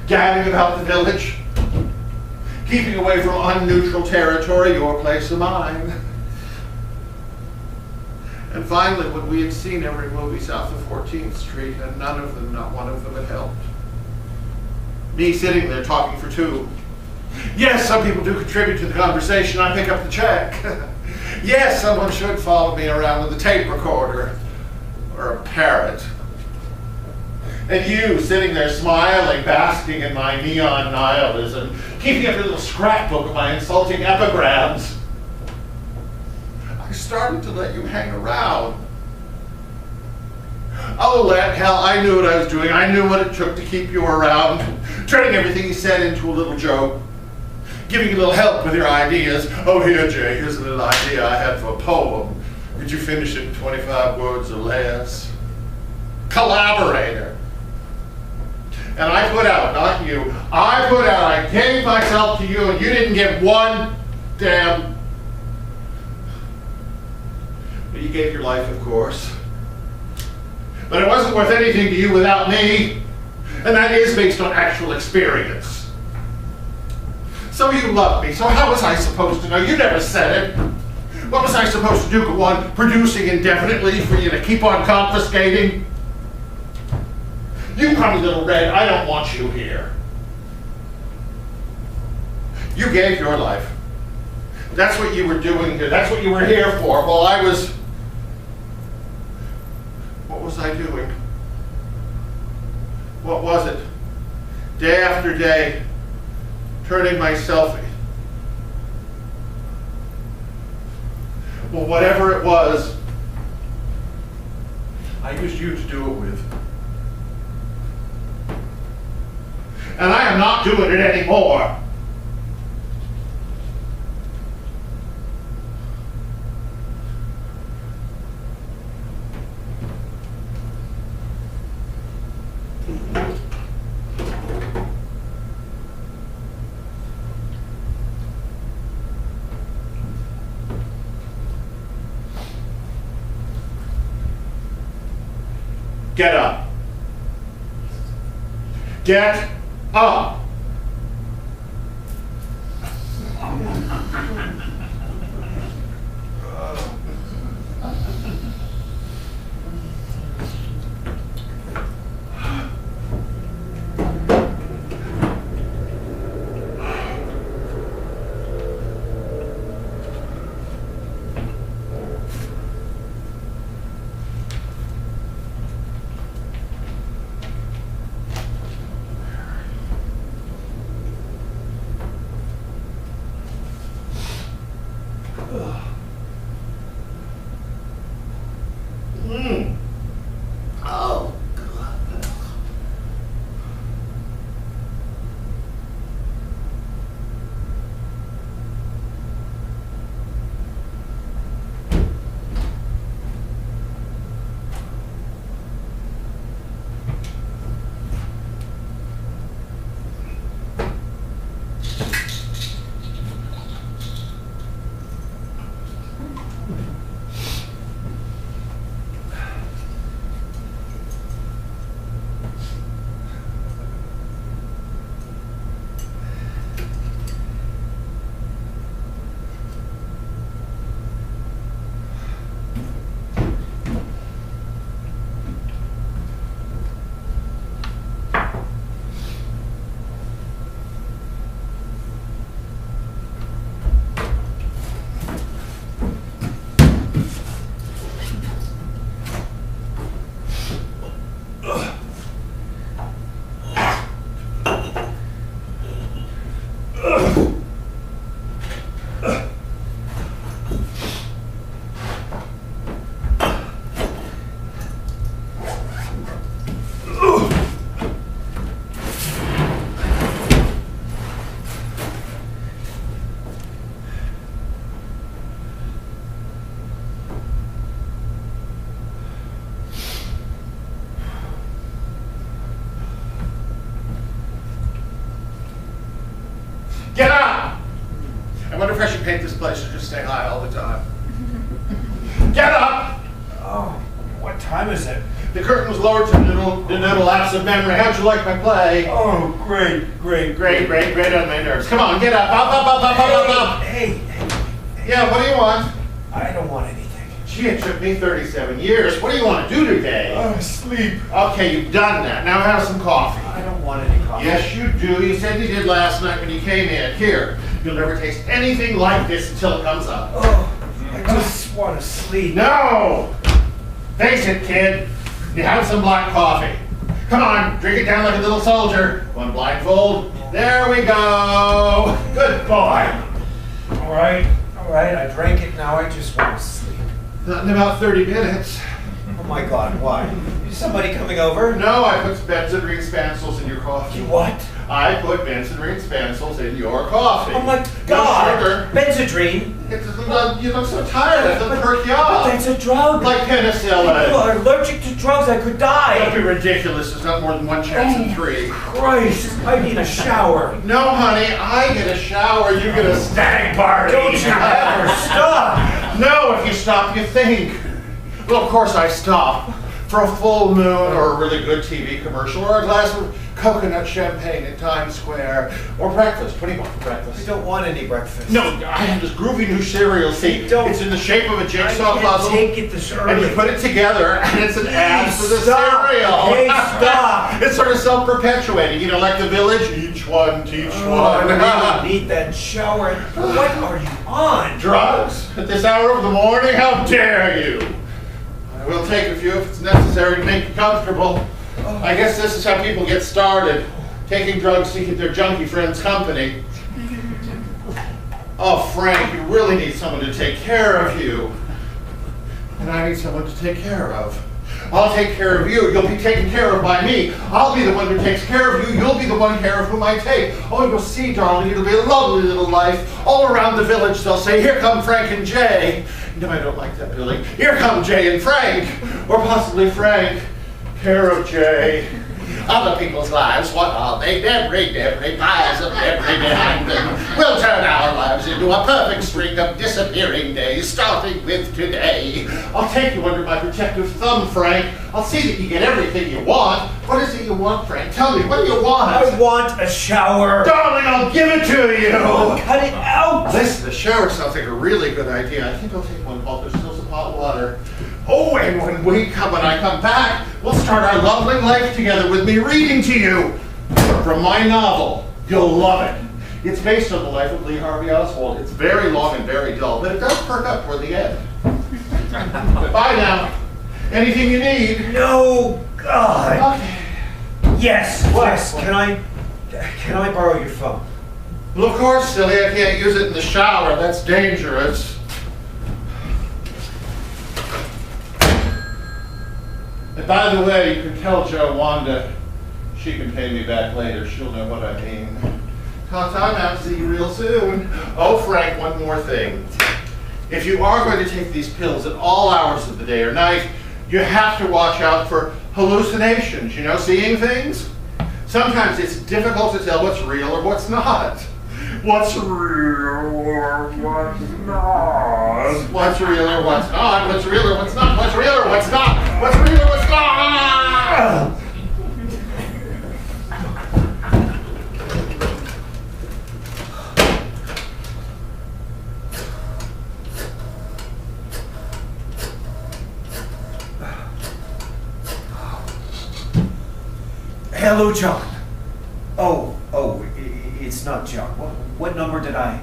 Gadding about the village. Keeping away from unneutral territory, your place or mine. And finally, when we had seen every movie south of 14th Street, and none of them, not one of them had helped. Me sitting there talking for two. Yes, some people do contribute to the conversation. I pick up the check. Yes, someone should follow me around with a tape recorder or a parrot. And you sitting there smiling, basking in my neon nihilism, keeping up your little scrapbook of my insulting epigrams. I started to let you hang around. Oh, let hell, I knew what I was doing. I knew what it took to keep you around, turning everything he said into a little joke, giving you a little help with your ideas. Oh, here, Jay, here's a little idea I had for a poem. Could you finish it in 25 words or less? Collaborator. And I put out, not you, I put out, I gave myself to you, and you didn't give one damn. But you gave your life, of course. But it wasn't worth anything to you without me. And that is based on actual experience. So you loved me, so how was I supposed to know? You never said it. What was I supposed to do? Go on producing indefinitely for you to keep on confiscating? You crummy little red, I don't want you here. You gave your life. That's what you were doing here. That's what you were here for. While I was... What was I doing? What was it? Day after day, turning myself... Well, whatever it was, I used you to do it with. And I am not doing it anymore. Get up. Get up. Get up! I wonder if I should paint this place or just stay high all the time. Get up! Oh, what time is it? The curtain was lowered to denote a lapse of memory. How'd you like my play? Oh, great. Great on my nerves. Come on, get up. Up. Hey, Yeah, what do you want? I don't want anything. Gee, it took me 37 years. What do you want to do today? Sleep. Okay, you've done that. Now have some coffee. I don't want any coffee. Yes, you do. You said you did last night when you came in. Here, you'll never taste anything like this until it comes up. Oh, I just want to sleep. No! Face it, kid. You have some black coffee. Come on, drink it down like a little soldier. One blindfold. There we go. Good boy. All right, I drank it, now I just want to sleep. Not in about 30 minutes. Oh my God, why? Is somebody coming over? No, I put Benzedrine spancels in your coffee. You what? I put Benzedrine spancels in your coffee. Oh my God! No sugar. Benzedrine? You look so tired. It doesn't perk you up. That's a drug. Like People penicillin. are allergic to drugs, I could Don't die. be ridiculous. There's not more than one chance in 3. Christ, I need a shower. No, honey. I get a shower. You get a stag party. Don't you ever stop. No, if you stop, you think. Well, of course I stop. For a full moon or a really good TV commercial or a glass of coconut champagne in Times Square or breakfast. What do you want for I breakfast? don't want any breakfast. No, I have this groovy new cereal. See, Don't- it's in the shape of a I jigsaw can't puzzle. take it this And you early. put it together, and it's an ad for the Stop. cereal. Hey, stop. It's sort of self-perpetuating, you know, like the village. Each one teach Oh, I one. really need that shower. What are you on? Drugs at this hour of the morning? How dare you? I will take a few if it's necessary to make you comfortable. I guess this is how people get started, taking drugs to keep their junkie friends company. Oh, Frank, you really need someone to take care of you. And I need someone to take care of. I'll take care of you. You'll be taken care of by me. I'll be the one who takes care of you. You'll be the one care of whom I take. Oh, you'll see, darling, it'll be a lovely little life. All around the village they'll say, here come Frank and Jay. No, I don't like that, Billy. Here come Jay and Frank. Or possibly Frank, care of Jay. Other people's lives, what are they? Debris, piles of debris behind them. We'll turn our lives into a perfect string of disappearing days, starting with today. I'll take you under my protective thumb, Frank. I'll see that you get everything you want. What is it you want, Frank? Tell me, what do you want? I want a shower. Darling, I'll give it to you. Cut it out. Listen, the shower sounds like a really good idea. I think I'll take one while there's still some hot water. Oh, and when I come back, we'll start our lovely life together with me reading to you from my novel. You'll love it. It's based on the life of Lee Harvey Oswald. It's very long and very dull, but it does perk up toward the end. Bye now. Anything you need? No, God. Okay. Yes, What? yes. Can I borrow your phone? Well, of course, silly. I can't use it in the shower. That's dangerous. And by the way, you can tell Jo Wanda she can pay me back later. She'll know what I mean. Ta-ta now. See you real soon. Oh, Frank, one more thing. If you are going to take these pills at all hours of the day or night, you have to watch out for hallucinations, you know, seeing things. Sometimes it's difficult to tell what's real or what's not. What's real or what's not? What's real or what's not? What's real or what's not? What's real or what's not? What's real or what's not? Hello, John. Oh, it's not John. What number did I?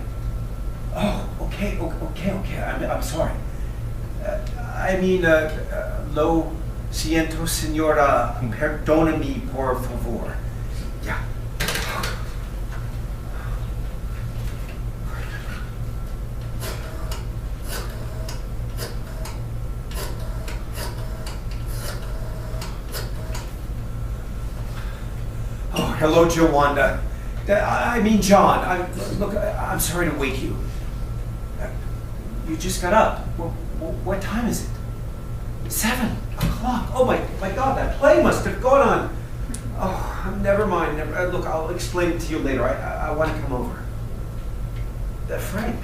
Oh, okay. I'm sorry. Lo siento, señora. Perdóname, por favor. Yeah. Oh, hello, Jo Wanda. John. I'm sorry to wake you. You just got up. What time is it? 7 o'clock. Oh my God, that play must have gone on. Oh, never mind. Look, I'll explain it to you later. I want to come over. Frank.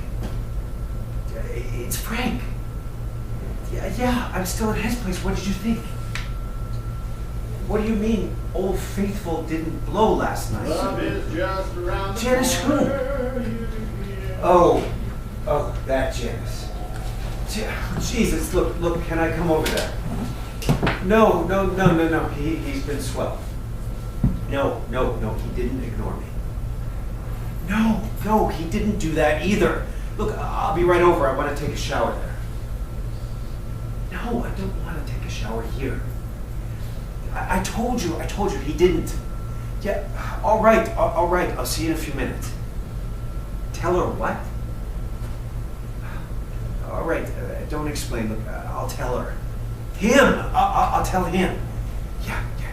It's Frank. Yeah, I'm still at his place. What did you think? What do you mean Old Faithful didn't blow last night? Love is just around the Janice who? corner. Oh, that Janice. Jesus, look, can I come over there? No. He's been swell. No, he didn't ignore me. No, he didn't do that either. Look, I'll be right over. I want to take a shower there. No, I don't want to take a shower here. I told you, he didn't. Yeah, all right, I'll see you in a few minutes. Tell her what? All right, don't explain. Look, I'll tell her. Him! I'll tell him. Yeah, okay.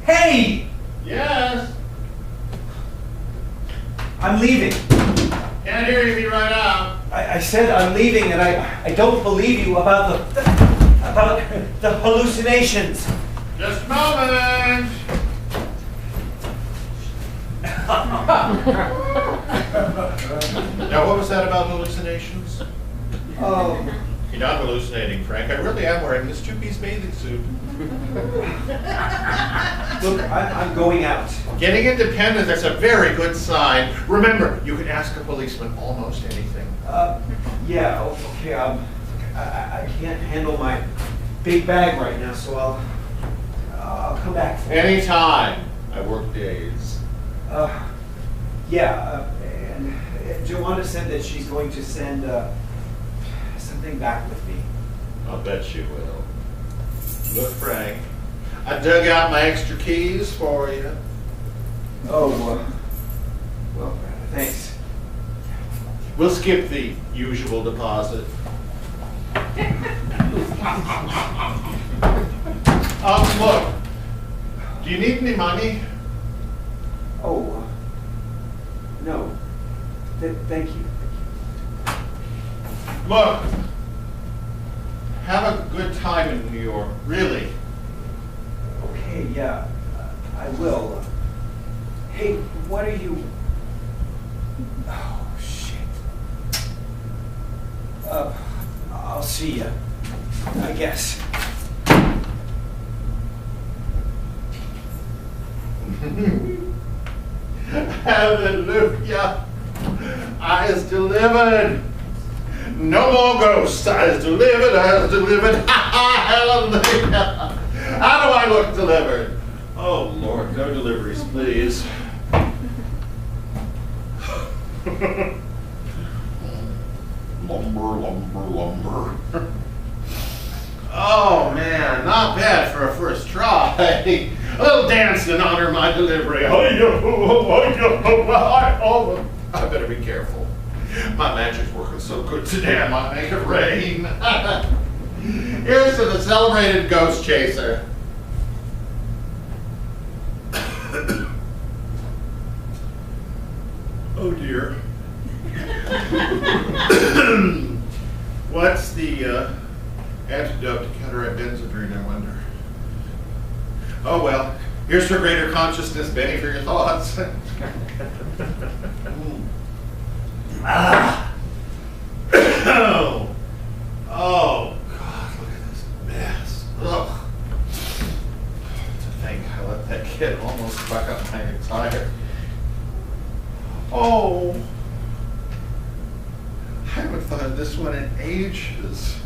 Hey! Yes. I'm leaving. Can't hear you right out. I said I'm leaving, and I don't believe you about the hallucinations. Just a moment. Now, what was that about hallucinations? Oh, You're not hallucinating, Frank. I really am wearing this two-piece bathing suit. look, I'm going out. Getting independent, that's a very good sign. Remember, you can ask a policeman almost anything. Yeah, okay. I can't handle my big bag right now, so I'll come back for it. Anytime. I work days. Yeah, and Joanna said that she's going to send something back with me. I'll bet she will. Look, Frank, I dug out my extra keys for you. Oh, well, thanks. We'll skip the usual deposit. Look, do you need any money? Oh, no. Thank you. Look, have a good time in New York, really. Okay, yeah, I will. Hey, what are you... Oh, shit. I'll see ya, I guess. Hallelujah. Eyes delivered. No more ghosts. Eyes delivered, eyes delivered. Hallelujah. How do I look delivered? Oh, Lord, no deliveries, please. Lumber. Oh, man, not bad for a first try. A little dance in honor of my delivery. I better be careful. My magic's working so good today, I might make it rain. Here's to the celebrated ghost chaser. Oh, dear. What's the antidote to cataract benzodrine, I wonder? Oh, well, here's for greater consciousness, Benny, for your thoughts. Oh, God, look at this mess. Ugh. To think I let that kid almost fuck up my entire... Oh, I haven't thought of this one in ages.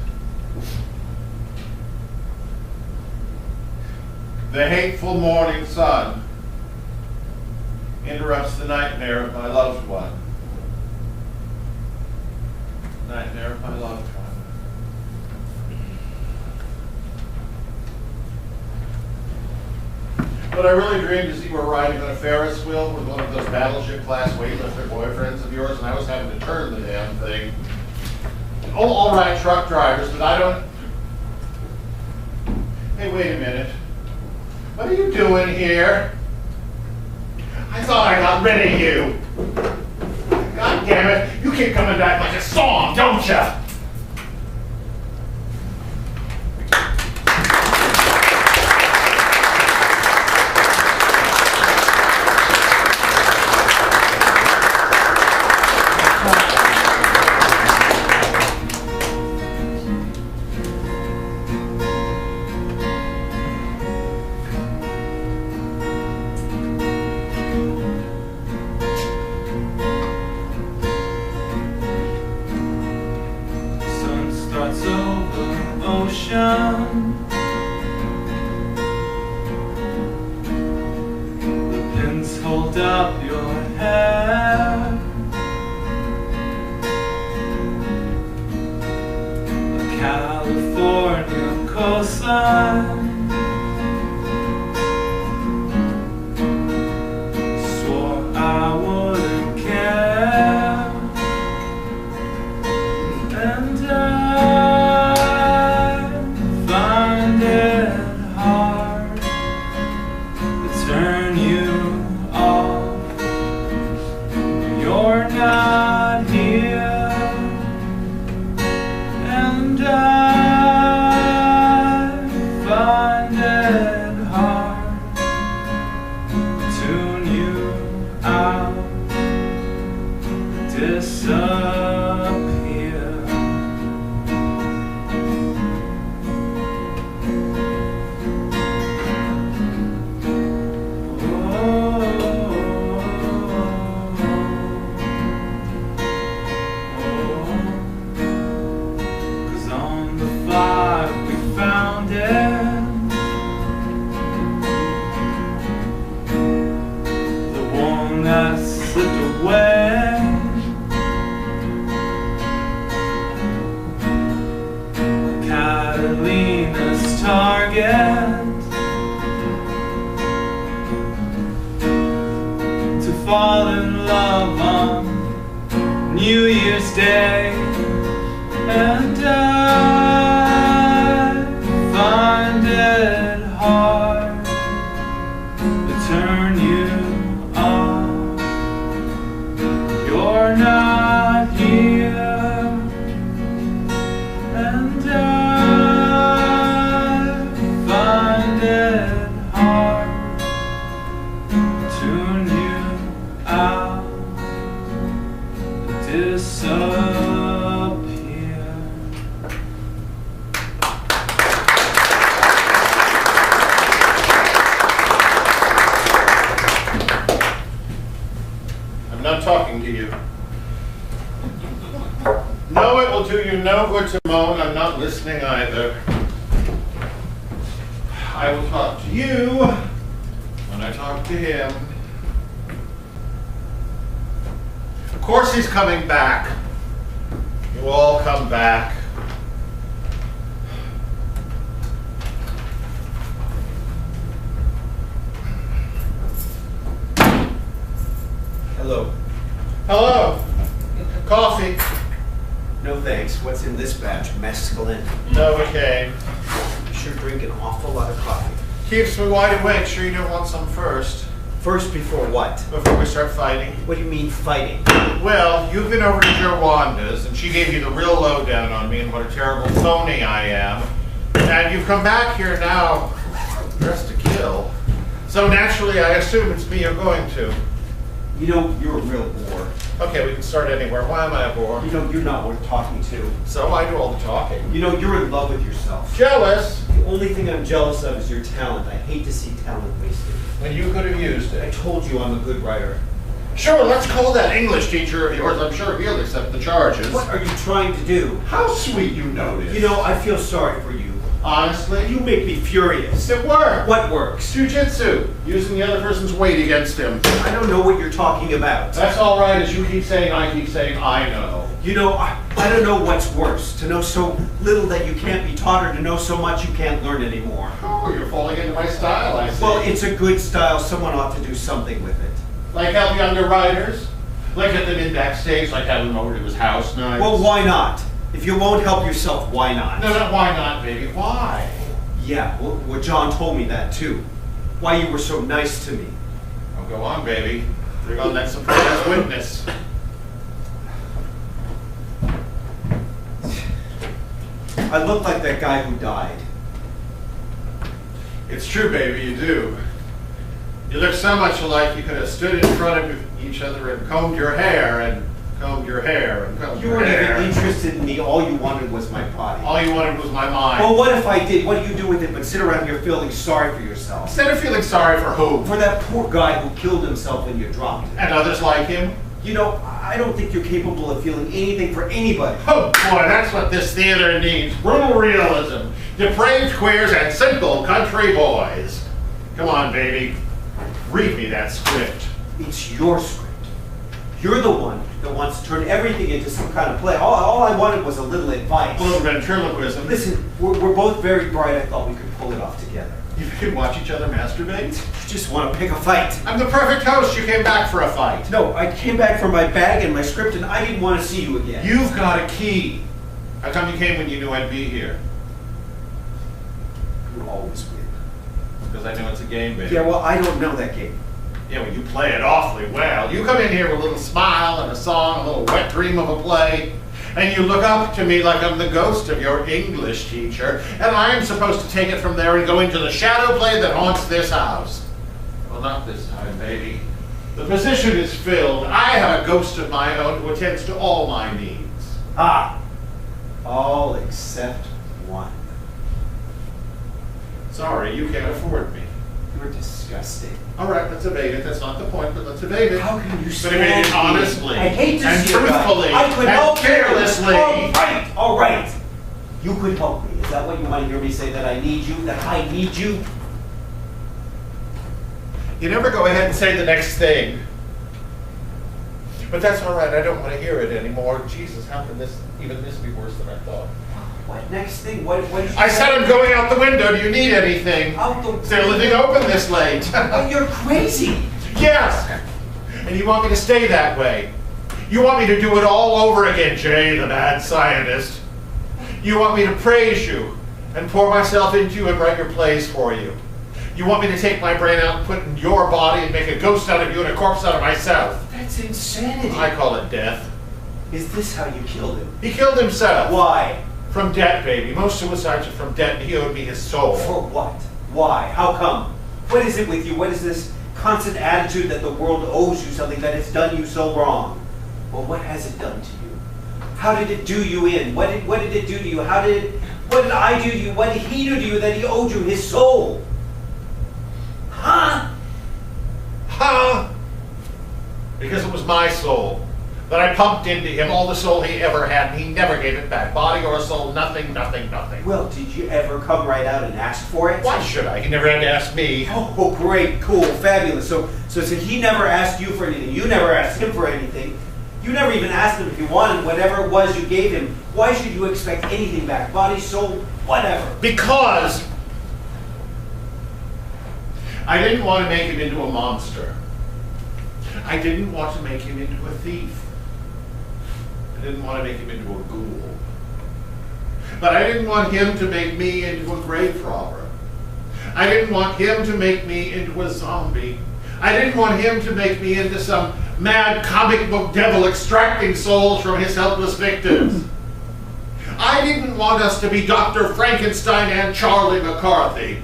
The hateful morning sun interrupts the nightmare of my loved one. Nightmare of my loved one. What I really dreamed is you were riding on a Ferris wheel with one of those battleship-class weightlifter boyfriends of yours, and I was having to turn the damn thing. Oh, all right, truck drivers, but I don't... Hey, wait a minute. What are you doing here? I thought I got rid of you. God damn it. You keep coming back like a song, don't ya? Starts over ocean. The pins hold up your hair. A California coastline. Swore I wouldn't care. And I find it hard to turn you off. You're not here, and I find it hard to tune you out, disappear. That slipped away. Catalina's target to fall in love on New Year's Day, and I find it hard to turn you on. You're not here, and I find it hard to tune you out, disappear. I'm not talking to you. No, it will do you no good to moan. I'm not listening either. I will talk to you when I talk to him. Of course he's coming back. You all come back. Hello. Hello. Coffee. No thanks. What's in this batch? Mescaline. Novocaine. I sure drink an awful lot of coffee. Keeps me wide awake. Sure you don't want some first? First before what? Before we start fighting? What do you mean fighting? Well, you've been over to Jowanda's, and she gave you the real lowdown on me and what a terrible phony I am. And you've come back here now, dressed to kill. So naturally, I assume it's me you're going to. You know, you're a real bore. Okay, we can start anywhere. Why am I a bore? You know, you're not worth talking to. So I do all the talking. You know, you're in love with yourself. Jealous? The only thing I'm jealous of is your talent. I hate to see talent wasted. When you could have used I it. told you I'm a good writer. Sure, let's call that English teacher of yours. I'm sure he'll accept the charges. What are you trying to do? How sweet you notice. You know, I feel sorry for you. Honestly? You make me furious. It worked. What works? Jiu-jitsu. Using the other person's weight against him. I don't know what you're talking about. That's all right, as you keep saying, I keep saying, I know. You know, I don't know what's worse. To know so little that you can't be taught, or to know so much you can't learn anymore. Oh, you're falling into my style, I see. Well, it's a good style. Someone ought to do something with it. Like help younger writers? Like get them in backstage, like have them over to his house nights? Well, why not? If you won't help yourself, why not? No, why not, baby? Why? Yeah, well, John told me that too. Why you were so nice to me. Oh, go on, baby. Bring on that surprise witness. I look like that guy who died. It's true, baby, you do. You look so much alike you could have stood in front of each other and combed your hair and combed your hair and combed You your weren't hair. even interested in me. All you wanted was my body. All you wanted was my mind. Well, what if I did? What do you do with it but sit around here feeling sorry for yourself? Instead of feeling sorry for who? For that poor guy who killed himself when you dropped him. And others like him? You know, I don't think you're capable of feeling anything for anybody. Oh boy, that's what this theater needs. Brutal realism. Depraved queers and simple country boys. Come on, baby. Read me that script. It's your script. You're the one that wants to turn everything into some kind of play. All I wanted was a little advice. A little ventriloquism. Listen, we're both very bright. I thought we could pull it off together. You can watch each other masturbate? You just want to pick a fight. I'm the perfect host. You came back for a fight. No, I came back for my bag and my script, and I didn't want to see you again. You've got a key. How come you came when you knew I'd be here? You always win. Because I know it's a game, baby. Yeah, well, I don't know that game. Yeah, well, you play it awfully well. You come in here with a little smile and a song, a little wet dream of a play, and you look up to me like I'm the ghost of your English teacher, and I'm supposed to take it from there and go into the shadow play that haunts this house. Well, not this time, baby. The position is filled. I have a ghost of my own who attends to all my needs. Ah, all except one. Sorry, you can't afford me. You're disgusting. All right, let's evade it. That's not the point, but let's evade it. How can you But stand evade it me? honestly. I hate to and see a guy. truthfully. I could and help you. fearlessly. All right. You could help me. Is that what you want to hear me say? That I need you? That I need you? You never go ahead and say the next thing. But that's all right. I don't want to hear it anymore. Jesus, how can even this be worse than I thought? What next thing? What did you I say? said I'm going out the window. Do you need anything? Out the Is there anything open this late? Oh, you're crazy. Yes. And you want me to stay that way. You want me to do it all over again, Jay, the mad scientist. You want me to praise you and pour myself into you and write your plays for you. You want me to take my brain out and put it in your body and make a ghost out of you and a corpse out of myself. That's insanity. I call it death. Is this how you killed him? He killed himself. Why? From debt, baby. Most suicides are from debt, and he owed me his soul. For what? Why? How come? What is it with you? What is this constant attitude that the world owes you something that has done you so wrong? Well, what has it done to you? How did it do you in? What did it do to you? What did I do to you? What did he do to you that he owed you his soul? Huh? Huh? Because it was my soul that I pumped into him, all the soul he ever had, and he never gave it back. Body or soul, nothing, nothing, nothing. Well, did you ever come right out and ask for it? Why should I? He never had to ask me. Oh, great, cool, fabulous. So he never asked you for anything. You never asked him for anything. You never even asked him if he wanted whatever it was you gave him. Why should you expect anything back? Body, soul, whatever. Because I didn't want to make him into a monster. I didn't want to make him into a thief. I didn't want to make him into a ghoul. But I didn't want him to make me into a grave robber. I didn't want him to make me into a zombie. I didn't want him to make me into some mad comic book devil extracting souls from his helpless victims. I didn't want us to be Dr. Frankenstein and Charlie McCarthy.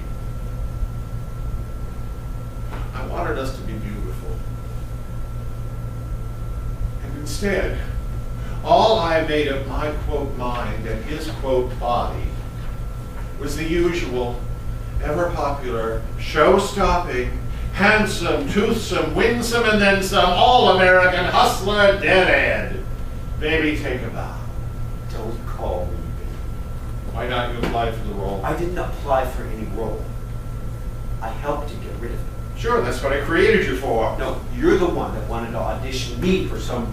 I wanted us to be beautiful. And instead, all I made of my quote mind and his quote body was the usual, ever popular, show-stopping, handsome, toothsome, winsome, and then some all-American hustler deadhead. Baby, take a bow. Don't call me baby. Why not you apply for the role? I didn't apply for any role. I helped to get rid of it. Sure, that's what I created you for. No, you're the one that wanted to audition me for some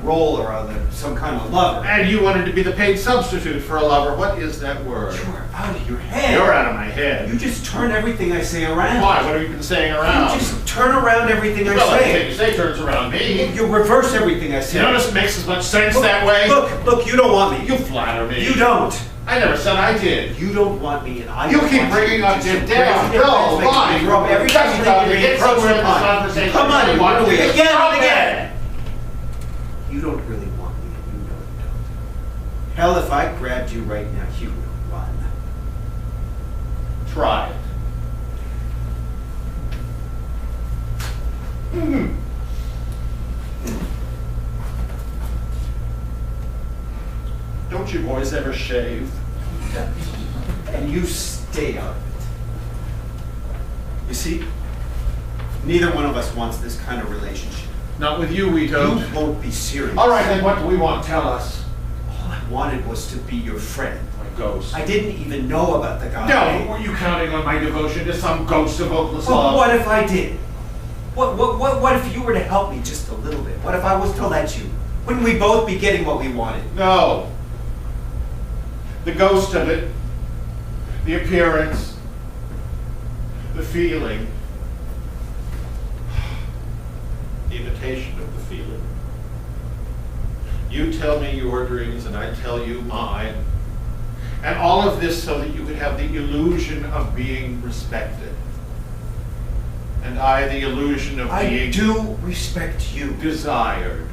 role or other, some kind of lover. And you wanted to be the paid substitute for a lover. What is that word? You're out of your head. You're out of my head. You just turn everything I say around. Why? What have you been saying around? You just turn around everything I well, say. everything you say turns around me. You reverse everything I say. You notice it makes as much sense Look, that way? Look, you don't want me. You flatter me. You don't. I never said I did. You don't want me, and I You don't keep want bringing you. up Just Jim crazy Dale. things No, make me why? interrupt every Just time about you to get get close to somewhere the in this line. conversation. Come on, you want want to to be again Stop and it. again. You don't really want me, and you know you don't. Hell, if I grabbed you right now, you would run. Try it. Don't you boys ever shave? And you stay out of it. You see, neither one of us wants this kind of relationship. Not with you, we don't. You won't be serious. All right, then what do we want? Tell us. All I wanted was to be your friend. My ghost. I didn't even know about the guy. No, were you counting on my devotion to some ghost of hopeless Well, love? what if I did? What if you were to help me just a little bit? What if I was to let you? Wouldn't we both be getting what we wanted? No. The ghost of it, the appearance, the feeling, the imitation of the feeling. You tell me your dreams and I tell you mine. And all of this so that you could have the illusion of being respected. And I the illusion of I being do respect you. desired.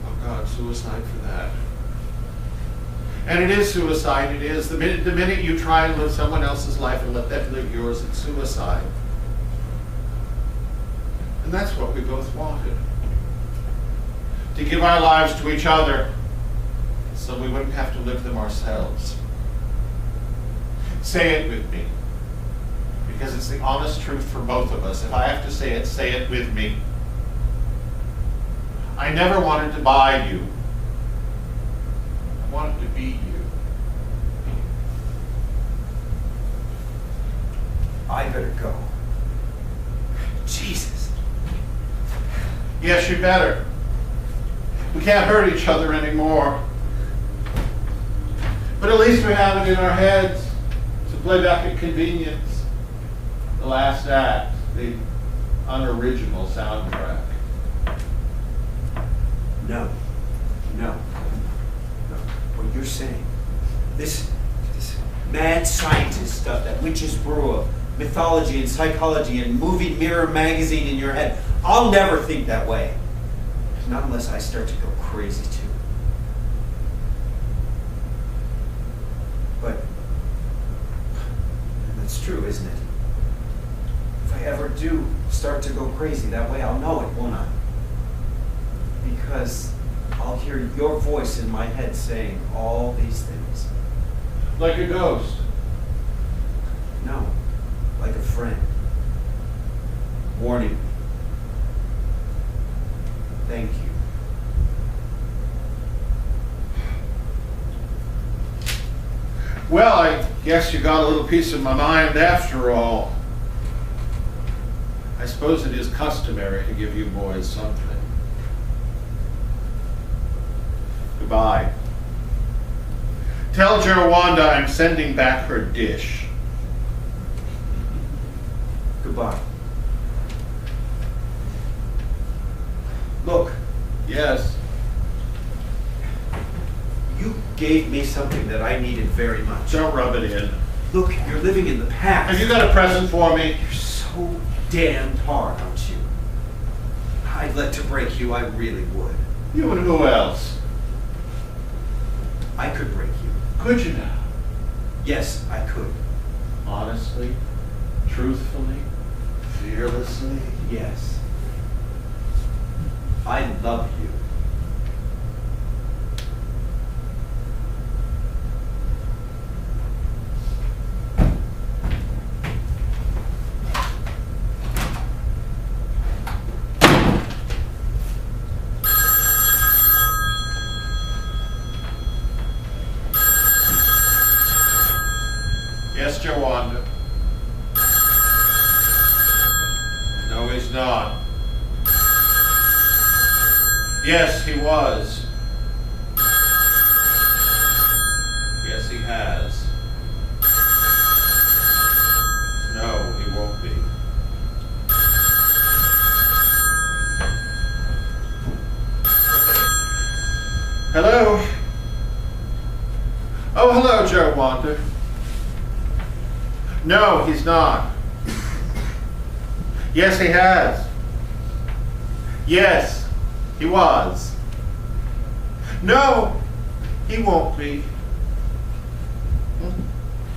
Oh God, suicide for that. And it is suicide, it is. The minute you try and live someone else's life and let them live yours, it's suicide. And that's what we both wanted. To give our lives to each other so we wouldn't have to live them ourselves. Say it with me. Because it's the honest truth for both of us. If I have to say it with me. I never wanted to buy you. I wanted to be you. I better go. Jesus. Yes, you better. We can't hurt each other anymore. But at least we have it in our heads to play back at convenience. The last act, the unoriginal soundtrack. No. What you're saying, this mad scientist stuff, that witch's brew of mythology and psychology and movie mirror magazine in your head, I'll never think that way. Not unless I start to go crazy too. But that's true, isn't it? If I ever do start to go crazy that way, I'll know it, won't I? Because I'll hear your voice in my head saying all these things. Like a ghost. No, like a friend. Warning me. Thank you. Well, I guess you got a little piece of my mind after all. I suppose it is customary to give you boys something. Goodbye. Tell Jerwanda I'm sending back her dish. Goodbye. Look, Yes. you gave me something that I needed very much. Don't rub it in. Look, you're living in the past. Have you got a present for me? You're so damned hard, aren't you? I'd let to break you, I really would. You and who else? I could break you. Could you now? Yes, I could. Honestly? Truthfully? Fearlessly? Yes. I love you. Yes, Jerwanda. No, he's not. Yes, he was. Yes, he has. No, he won't be. Hello? Oh, hello, Jerwanda. No, he's not. Yes, he has. Yes, he was. No, he won't be.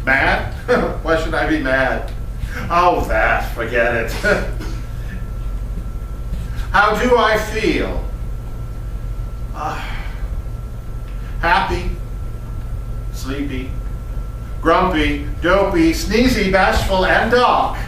Mad? Why should I be mad? Oh, that, forget it. How do I feel? Happy, sleepy, grumpy, dopey, sneezy, bashful, and dark.